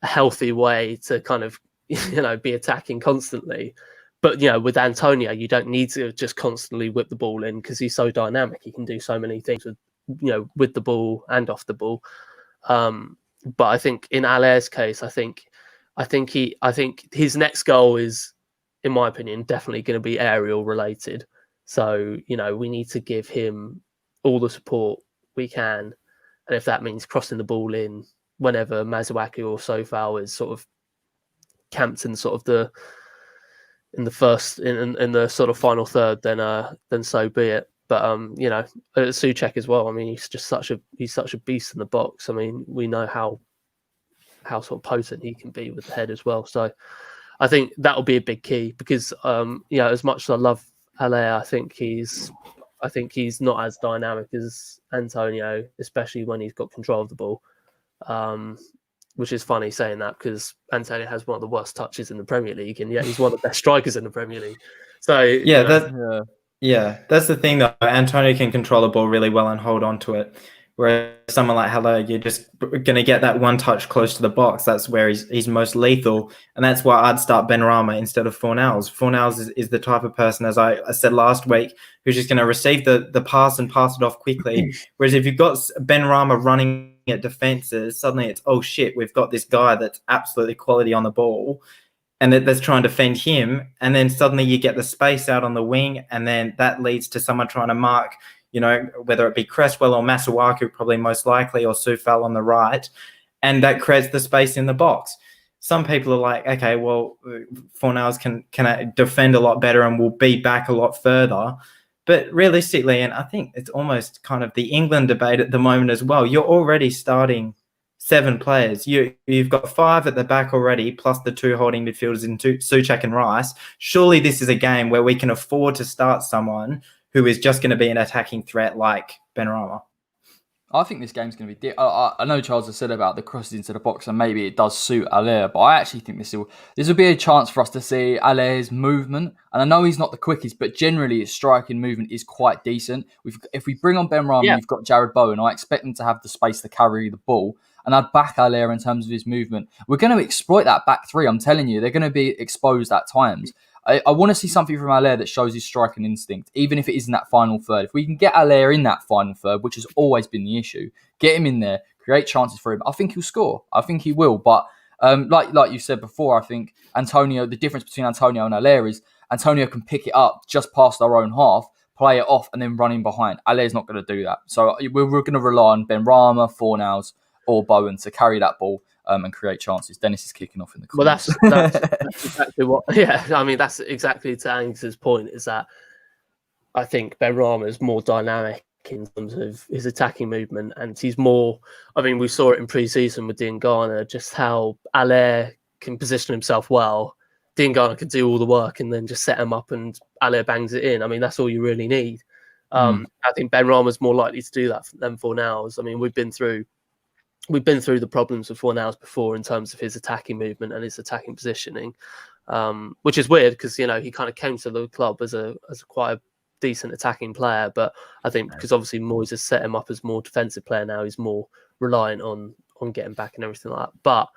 a healthy way to kind of be attacking constantly. But with Antonio, you don't need to just constantly whip the ball in because he's so dynamic. He can do so many things with the ball and off the ball. But I think in Haller's case, I think his next goal is, in my opinion, definitely going to be aerial related. So, we need to give him all the support we can. And if that means crossing the ball in whenever Masuaku or Sofal is sort of camped in sort of the sort of final third, then so be it. But Souček as well. I mean, he's such a beast in the box. I mean, we know how sort of potent he can be with the head as well. So I think that'll be a big key because as much as I love Haller, I think he's not as dynamic as Antonio, especially when he's got control of the ball. Which is funny saying that because Antonio has one of the worst touches in the Premier League, and yet he's one of the best strikers in the Premier League. So that's the thing though. Antonio can control the ball really well and hold on to it. Whereas someone like Haller, you're just going to get that one touch close to the box. That's where he's most lethal. And that's why I'd start Benrahma instead of Fornals. Fornals is the type of person, as I said last week, who's just going to receive the pass and pass it off quickly. Whereas if you've got Benrahma running at defenses, suddenly it's, oh shit, we've got this guy that's absolutely quality on the ball and that's trying to defend him. And then suddenly you get the space out on the wing, and then that leads to someone trying to mark, whether it be Cresswell or Masuaku, probably most likely, or Soufal on the right, and that creates the space in the box. Some people are like, okay, well, Fornals can defend a lot better and will be back a lot further. But realistically, and I think it's almost kind of the England debate at the moment as well, you're already starting 7 players. You've got 5 at the back already, plus the 2 holding midfielders in Souček and Rice. Surely this is a game where we can afford to start someone who is just going to be an attacking threat like Benrahma. I think this game's going to be. I know Charles has said about the crosses into the box, and maybe it does suit Allaire, but I actually think this will be a chance for us to see Allaire's movement. And I know he's not the quickest, but generally his striking movement is quite decent. If we bring on Benrahma, you've got Jared Bowen. I expect him to have the space to carry the ball, and I'd back Allaire in terms of his movement. We're going to exploit that back three. I'm telling you, they're going to be exposed at times. I want to see something from Allaire that shows his striking instinct, even if it isn't that final third. If we can get Allaire in that final third, which has always been the issue, get him in there, create chances for him, I think he'll score. I think he will. But like you said before, I think the difference between Antonio and Allaire is Antonio can pick it up just past our own half, play it off, and then run in behind. Allaire's not going to do that. So we're going to rely on Benrahma, Fornals, or Bowen to carry that ball and create chances. Dennis is kicking off in the corner. Well, that's exactly what. Yeah, I mean, that's exactly to Angus's point. Is that I think Benrahma is more dynamic in terms of his attacking movement, and he's more. I mean, we saw it in pre-season with Diangana, just how Allaire can position himself well. Diangana can do all the work and then just set him up, and Allaire bangs it in. I mean, that's all you really need. I think Benrahma's more likely to do that than Fornals. I mean, we've been through the problems with Fornals before in terms of his attacking movement and his attacking positioning, which is weird because he kind of came to the club as a quite a decent attacking player, but I think because obviously Moyes has set him up as more defensive player now, he's more reliant on getting back and everything like that. But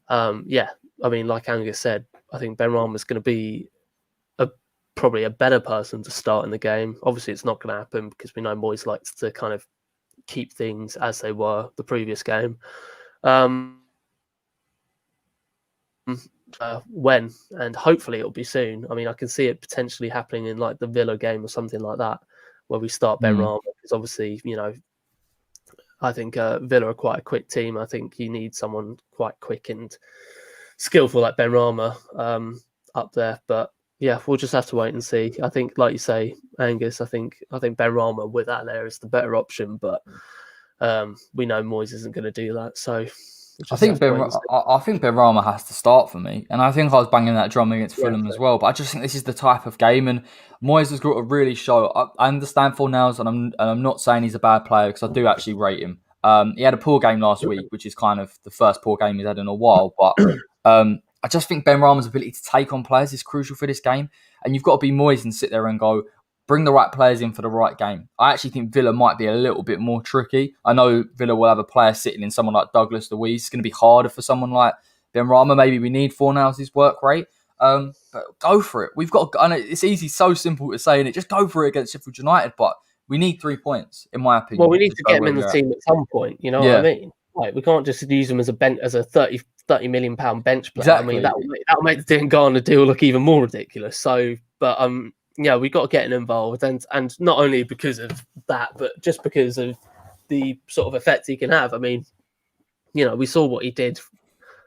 I mean, like Angus said, I think Benrahma is going to be probably a better person to start in the game. Obviously, it's not going to happen because we know Moyes likes to kind of keep things as they were the previous game. When, and hopefully it'll be soon. I mean, I can see it potentially happening in like the Villa game or something like that, where we start Benrahma, because obviously, I think Villa are quite a quick team. I think you need someone quite quick and skillful like Benrahma up there. But yeah, we'll just have to wait and see. I think, like you say, Angus, I think Benrahma with that there is the better option, but we know Moyes isn't going to do that. So I think Benrahma has to start for me, and I think I was banging that drum against Fulham as well. But I just think this is the type of game, and Moyes has got to really show. I understand Fornals, and I'm not saying he's a bad player because I do actually rate him. He had a poor game last week, which is kind of the first poor game he's had in a while. But I just think Benrahma's ability to take on players is crucial for this game, and you've got to be Moyes and sit there and go, bring the right players in for the right game. I actually think Villa might be a little bit more tricky. I know Villa will have a player sitting in someone like Douglas Luiz. It's going to be harder for someone like Benrahma. Maybe we need Fornals' work rate. But go for it. I know it's easy, so simple to say, and just go for it against Sheffield United, but we need 3 points, in my opinion. Well, we need to get him in the team at some point, you know what I mean? Like, we can't just use him as a 30 million pound bench player. Exactly. I mean, that'll make the Diangana deal look even more ridiculous. So, but we've got to get him involved, and not only because of that, but just because of the sort of effect he can have. I mean, we saw what he did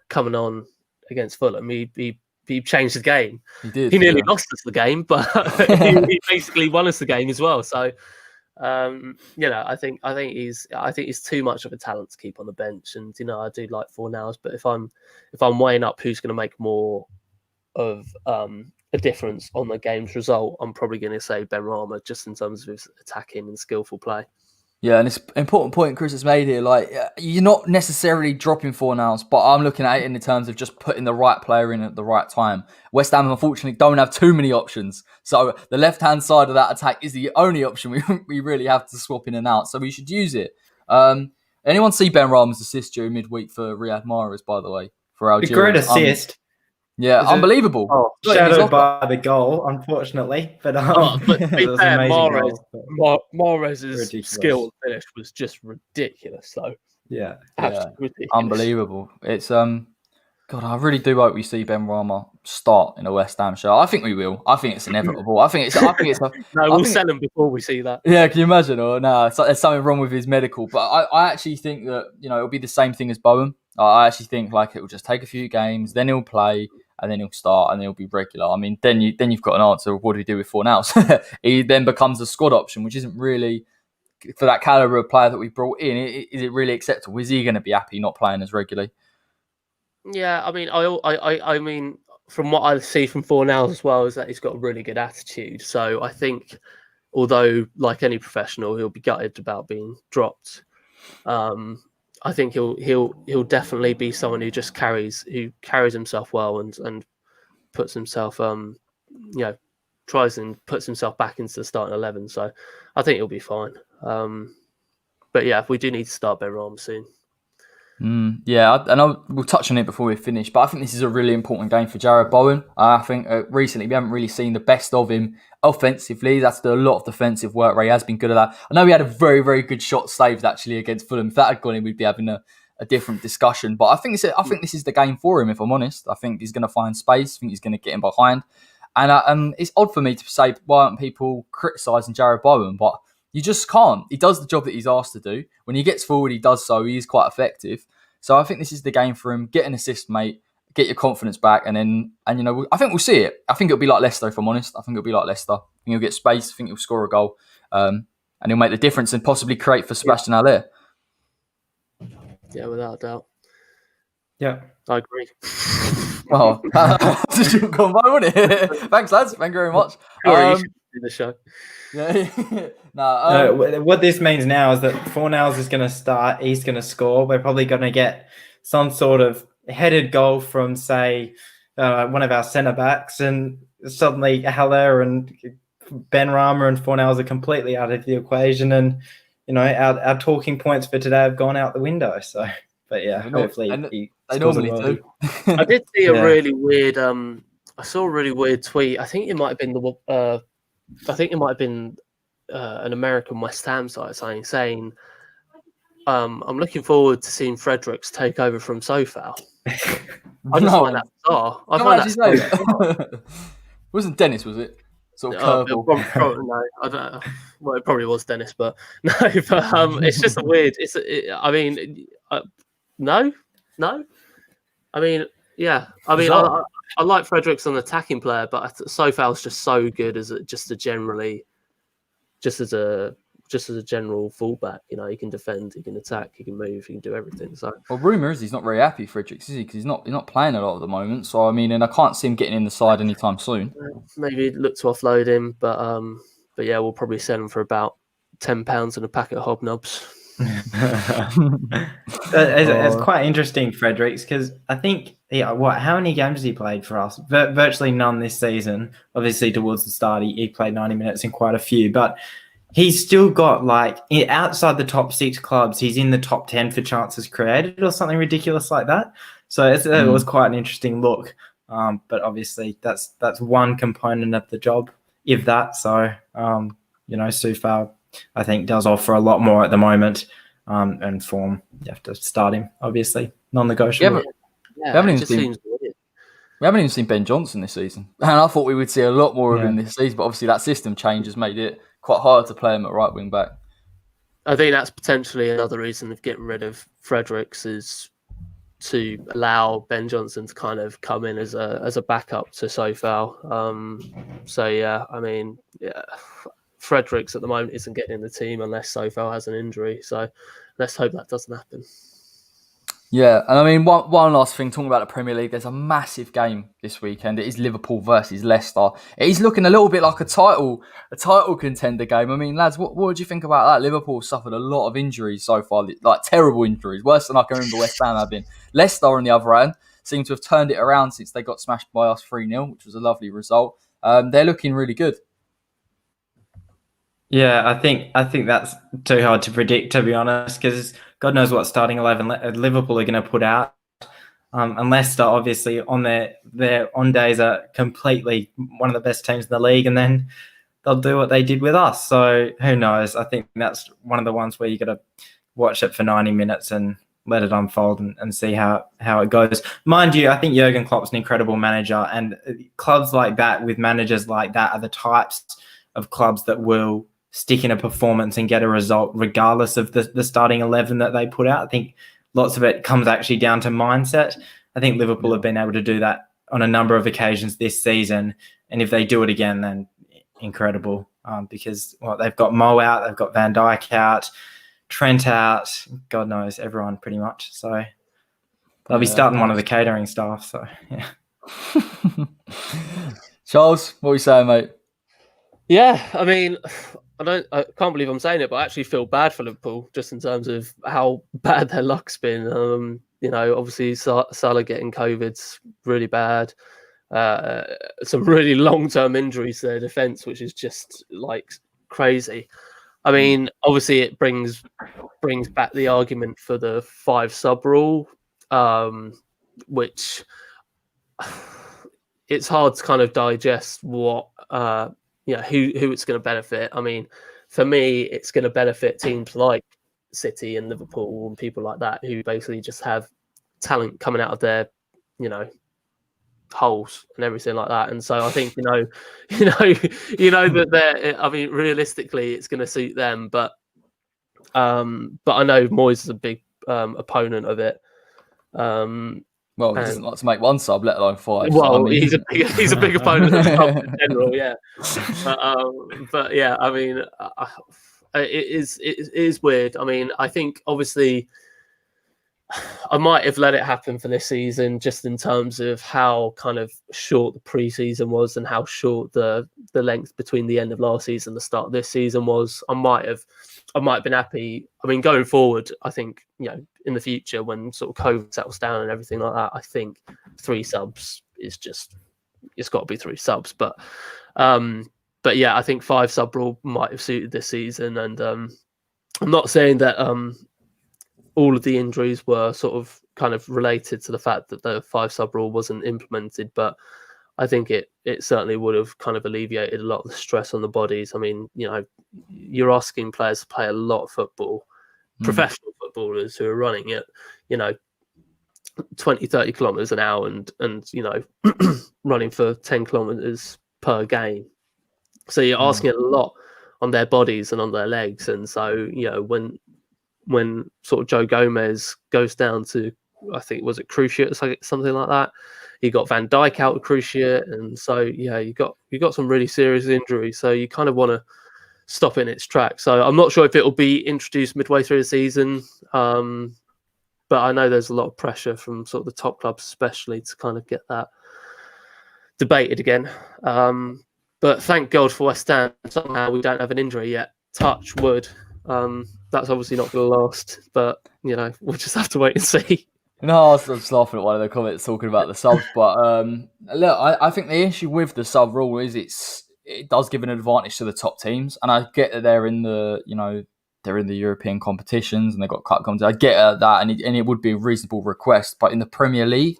coming on against Fulham. He changed the game. He did. He nearly lost us the game, but he basically won us the game as well. So, I think he's too much of a talent to keep on the bench. And I do like Fornals, but if I'm weighing up who's going to make more of a difference on the game's result, I'm probably going to say Benrahma, just in terms of his attacking and skillful play. Yeah, and it's an important point Chris has made here. Like, you're not necessarily dropping Fornals, but I'm looking at it in the terms of just putting the right player in at the right time. West Ham, unfortunately, don't have too many options. So the left-hand side of that attack is the only option we really have to swap in and out. So we should use it. Anyone see Benrahma's assist during midweek for Riyad Mahrez, by the way, for Algeria? Great assist. Yeah, unbelievable. Shadowed by the goal, unfortunately. But to be fair, Mahrez's skill finish was just ridiculous. So yeah, ridiculous. Unbelievable. It's God, I really do hope we see Benrahma start in a West Ham show. I think we will. I think it's inevitable. I think it's. We'll sell him before we see that. Yeah, can you imagine? Or no, there's something wrong with his medical. But I actually think that it'll be the same thing as Bowen. I actually think like it will just take a few games, then he'll play, and then he'll start, and then he'll be regular. I mean, then you've got an answer of what do we do with Fornals? He then becomes a squad option, which isn't really for that caliber of player that we brought in. Is it really acceptable? Is he going to be happy not playing as regularly? Yeah, I mean, I mean, from what I see from Fornals as well, is that he's got a really good attitude. So I think although like any professional, he'll be gutted about being dropped. I think he'll definitely be someone who just carries himself well and puts himself tries and puts himself back into the starting 11. So I think he'll be fine. But yeah, we do need to start Ben Rama soon. We'll touch on it before we finish, but I think this is a really important game for Jarrod Bowen. I think recently we haven't really seen the best of him offensively. He's had to do a lot of defensive work where he has been good at that. I know he had a very, very good shot saved actually against Fulham. If that had gone in, we'd be having a different discussion. But I think this is the game for him, if I'm honest. I think he's going to find space. I think he's going to get in behind. And it's odd for me to say, why aren't people criticising Jarrod Bowen? But you just can't. He does the job that he's asked to do. When he gets forward, he does so. He is quite effective. So I think this is the game for him. Get an assist, mate. Get your confidence back. I think we'll see it. I think it'll be like Leicester, if I'm honest. I think it'll be like Leicester. I think he'll get space. I think he'll score a goal. And he'll make the difference and possibly create for Sebastian Haller. Yeah, without a doubt. Yeah. I agree. Oh, that's a short combo, wasn't it? Thanks, lads. Thank you very much. You should do the show. Yeah. What this means now is that Fornals is going to start. He's going to score. We're probably going to get some sort of headed goal from, say, one of our centre backs, and suddenly Haller and Ben Rama and Fornals are completely out of the equation, and our talking points for today have gone out the window. So, but yeah, hopefully they normally do. I did see a really weird. I saw a really weird tweet. I think it might have been an American West Ham site saying, I'm looking forward to seeing Fredericks take over from Sofal. I just find that bizarre. I find that It wasn't Dennis, was it? Sort of curveball. No, I don't know. Well, it probably was Dennis, but no. But it's just a weird. No. I mean, yeah. I mean, I like Fredericks as an attacking player, but Sofal's just so good as a general fullback. He can defend, he can attack, he can move, he can do everything. So, well, rumour is he's not very happy, Fredericks, is he? Because he's not playing a lot at the moment. So, I mean, and I can't see him getting in the side anytime soon. Maybe look to offload him, but yeah, we'll probably sell him for about £10 and a packet of hobnobs. It's quite interesting, Fredericks, because I think how many games has he played for us? Virtually none this season. Obviously, towards the start, he played 90 minutes in quite a few, but he's still got, outside the top 6 clubs, he's in the top 10 for chances created or something ridiculous like that. So it was quite an interesting look. But obviously, that's one component of the job, if that. So Sofal, I think, does offer a lot more at the moment, and form. You have to start him, obviously, non-negotiable. We haven't even seen Ben Johnson this season, and I thought we would see a lot more of him this season. But obviously, that system change has made it quite hard to play him at right wing back. I think that's potentially another reason of getting rid of Fredericks, is to allow Ben Johnson to kind of come in as a backup to Sofal. Fredericks at the moment isn't getting in the team unless Sofal has an injury. So let's hope that doesn't happen. Yeah, and I mean, one last thing, talking about the Premier League, there's a massive game this weekend. It is Liverpool versus Leicester. It is looking a little bit like a title contender game. I mean, lads, what do you think about that? Liverpool suffered a lot of injuries so far, like terrible injuries, worse than I can remember West Ham having. Leicester, on the other hand, seem to have turned it around since they got smashed by us 3-0, which was a lovely result. They're looking really good. Yeah, I think that's too hard to predict, to be honest, because God knows what starting 11 Liverpool are going to put out. And Leicester, obviously, on their on days are completely one of the best teams in the league, and then they'll do what they did with us. So who knows? I think that's one of the ones where you got to watch it for 90 minutes and let it unfold and see how it goes. Mind you, I think Jurgen Klopp's an incredible manager, and clubs like that with managers like that are the types of clubs that will stick in a performance and get a result regardless of the starting 11 that they put out. I think lots of it comes actually down to mindset. I think Liverpool have been able to do that on a number of occasions this season, and if they do it again, then incredible, because they've got Mo out, they've got Van Dijk out, Trent out, God knows, everyone pretty much. So they'll be starting one of the catering staff. So yeah. Charles, what are you saying, mate? Yeah, I mean, I can't believe I'm saying it, but I actually feel bad for Liverpool just in terms of how bad their luck's been. Obviously Salah getting COVID's really bad. Some really long-term injuries to their defense, which is just like crazy. I mean, obviously it brings back the argument for the 5 sub rule, which it's hard to kind of digest what who it's going to benefit. I mean, for me, it's going to benefit teams like City and Liverpool and people like that who basically just have talent coming out of their holes and everything like that. And so I think that they're. I mean, realistically, it's going to suit them, but I know Moyes is a big opponent of it. Well, he doesn't like to make 1 sub, let alone 5. Well, so, I mean... he's a big opponent of subs in general, yeah. But yeah, I mean, it is weird. I mean, I think obviously I might have let it happen for this season, just in terms of how kind of short the preseason was and how short the length between the end of last season and the start of this season was. I might have been happy. I mean, going forward, I think in the future when sort of COVID settles down and everything like that, I think 3 subs is just, it's got to be 3 subs. But yeah, I think 5 sub rule might have suited this season, and I'm not saying that all of the injuries were sort of kind of related to the fact that the 5 sub rule wasn't implemented, but I think it certainly would have kind of alleviated a lot of the stress on the bodies. I mean, you're asking players to play a lot of football, professional footballers who are running at 20-30 kilometers an hour and running for 10 kilometers per game. So you're asking a lot on their bodies and on their legs. And so when sort of Joe Gomez goes down to, I think, was it cruciate or something like that, you got Van Dijk out with cruciate, and so you got some really serious injuries. So you kind of want to stop it in its tracks. So I'm not sure if it will be introduced midway through the season, but I know there's a lot of pressure from sort of the top clubs, especially, to kind of get that debated again. But thank God for West Ham, somehow we don't have an injury yet. Touch wood. That's obviously not going to last, but we'll just have to wait and see. No, I was just laughing at one of the comments talking about the subs, but look, I think the issue with the sub rule is it does give an advantage to the top teams, and I get that they're in the they're in the European competitions and they've got cup competitions. I get that, and it would be a reasonable request, but in the Premier League,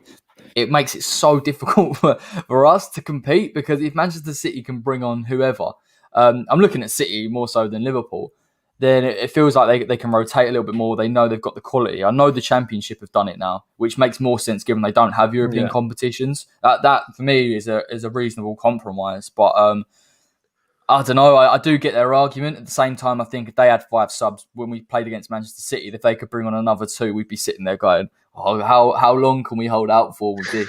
it makes it so difficult for us to compete, because if Manchester City can bring on whoever, I'm looking at City more so than Liverpool, then it feels like they can rotate a little bit more. They know they've got the quality. I know the Championship have done it now, which makes more sense given they don't have European competitions. That for me is a reasonable compromise. But I don't know. I do get their argument. At the same time, I think if they had 5 subs when we played against Manchester City, if they could bring on another 2, we'd be sitting there going, "Oh, how long can we hold out for with this?"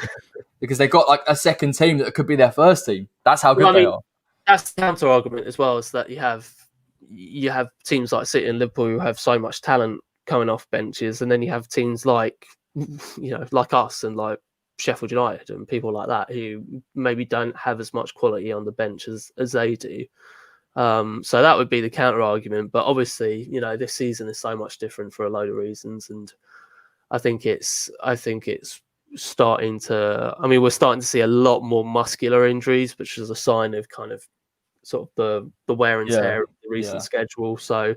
Because they've got like a second team that could be their first team. That's how good they are. That's the counter argument as well, is that you have teams like City and Liverpool who have so much talent coming off benches, and then you have teams like like us and like Sheffield United and people like that who maybe don't have as much quality on the bench as they do. So that would be the counter argument. But obviously, this season is so much different for a load of reasons, and I think it's starting to. I mean, we're starting to see a lot more muscular injuries, which is a sign of kind of sort of the wear and tear of the recent schedule. So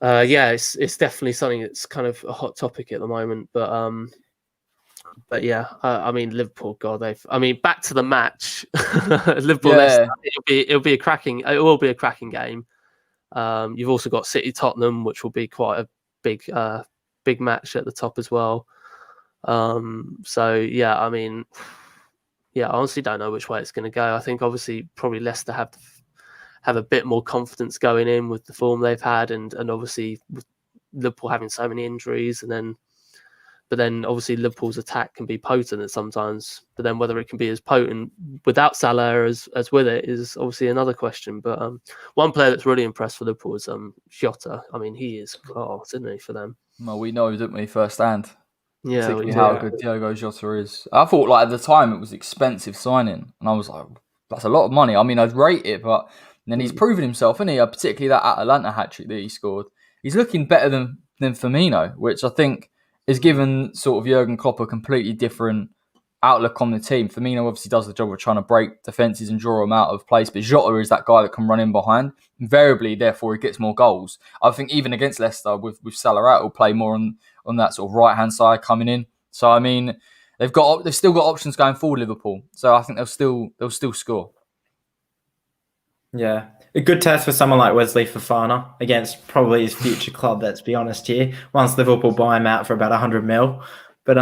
it's definitely something that's kind of a hot topic at the moment. But yeah, I mean, Liverpool, God, back to the match. Liverpool, it'll be a cracking game. You've also got City Tottenham, which will be quite a big match at the top as well. So yeah, I mean, I honestly don't know which way it's going to go. I think obviously probably Leicester have a bit more confidence going in with the form they've had, and obviously with Liverpool having so many injuries, but then obviously Liverpool's attack can be potent at sometimes. But then whether it can be as potent without Salah as with it is obviously another question. But one player that's really impressed for Liverpool is Jota. I mean, he is class, isn't he, for them? Well, we know, don't we, firsthand. Yeah, particularly how good Diogo Jota is. I thought, like, at the time it was expensive signing, and I was like, that's a lot of money. I mean, I'd rate it, but then he's proven himself, isn't he? Particularly that Atalanta hat-trick that he scored. He's looking better than Firmino, which I think has given sort of Jurgen Klopp a completely different outlook on the team. Firmino obviously does the job of trying to break defences and draw them out of place, but Jota is that guy that can run in behind. Invariably, therefore, he gets more goals. I think even against Leicester, with Salah out, he'll play more on that sort of right-hand side coming in. So, I mean, they've still got options going forward, Liverpool. So I think they'll still score. Yeah, a good test for someone like Wesley Fofana against probably his future club. Let's be honest here. Once Liverpool buy him out for about 100 mil, but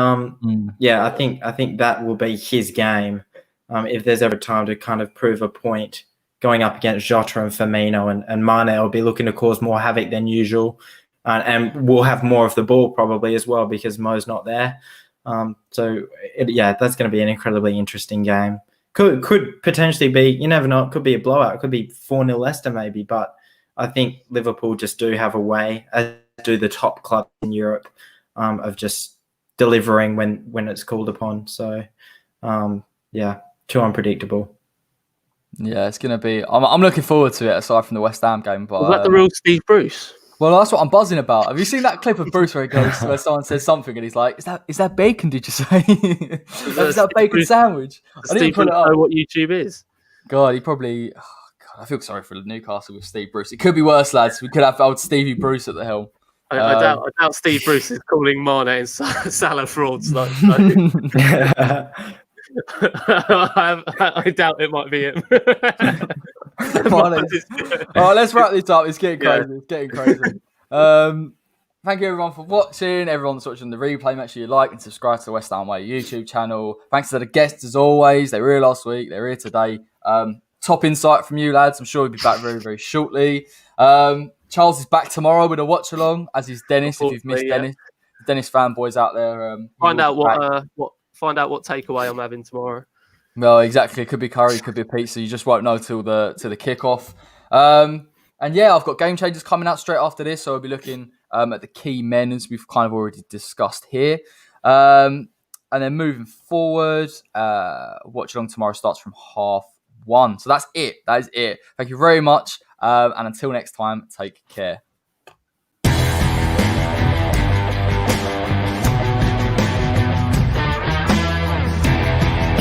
yeah, I think that will be his game. If there's ever time to kind of prove a point, going up against Jota and Firmino and Mane will be looking to cause more havoc than usual, and we'll have more of the ball probably as well because Mo's not there. So that's going to be an incredibly interesting game. Could potentially be, you never know, it could be a blowout. It could be 4-0 Leicester maybe, but I think Liverpool just do have a way, as do the top clubs in Europe, of just delivering when it's called upon. So, too unpredictable. Yeah, it's going to be... I'm looking forward to it, aside from the West Ham game. But, was that the real Steve Bruce? Well, that's what I'm buzzing about. Have you seen that clip of Bruce where he goes, where someone says something and he's like, "Is that bacon? Did you say? Is that bacon Bruce, sandwich?" I didn't put it up. Know what YouTube is? God, he probably. Oh, God, I feel sorry for Newcastle with Steve Bruce. It could be worse, lads. We could have old Stevie Bruce at the helm. I doubt Steve Bruce is calling Mane and Salah frauds. Like, I doubt it might be him. Oh, let's wrap this up. It's getting crazy. Yeah. It's getting crazy. Thank you everyone for watching. Everyone that's watching the replay, make sure you like and subscribe to the West Ham Way YouTube channel. Thanks to the guests as always. They were here last week. They're here today. Top insight from you lads. I'm sure we'll be back very, very shortly. Charles is back tomorrow with a watch along, as is Dennis. If you've missed Dennis, Dennis fanboys out there. Find out what takeaway I'm having tomorrow. Well, exactly. It could be curry, it could be pizza. You just won't know till the kickoff. And yeah, I've got Game Changers coming out straight after this, so we'll be looking at the key men as we've kind of already discussed here. And then moving forward, Watch Along tomorrow starts from 1:30. So that's it. That is it. Thank you very much. And until next time, take care.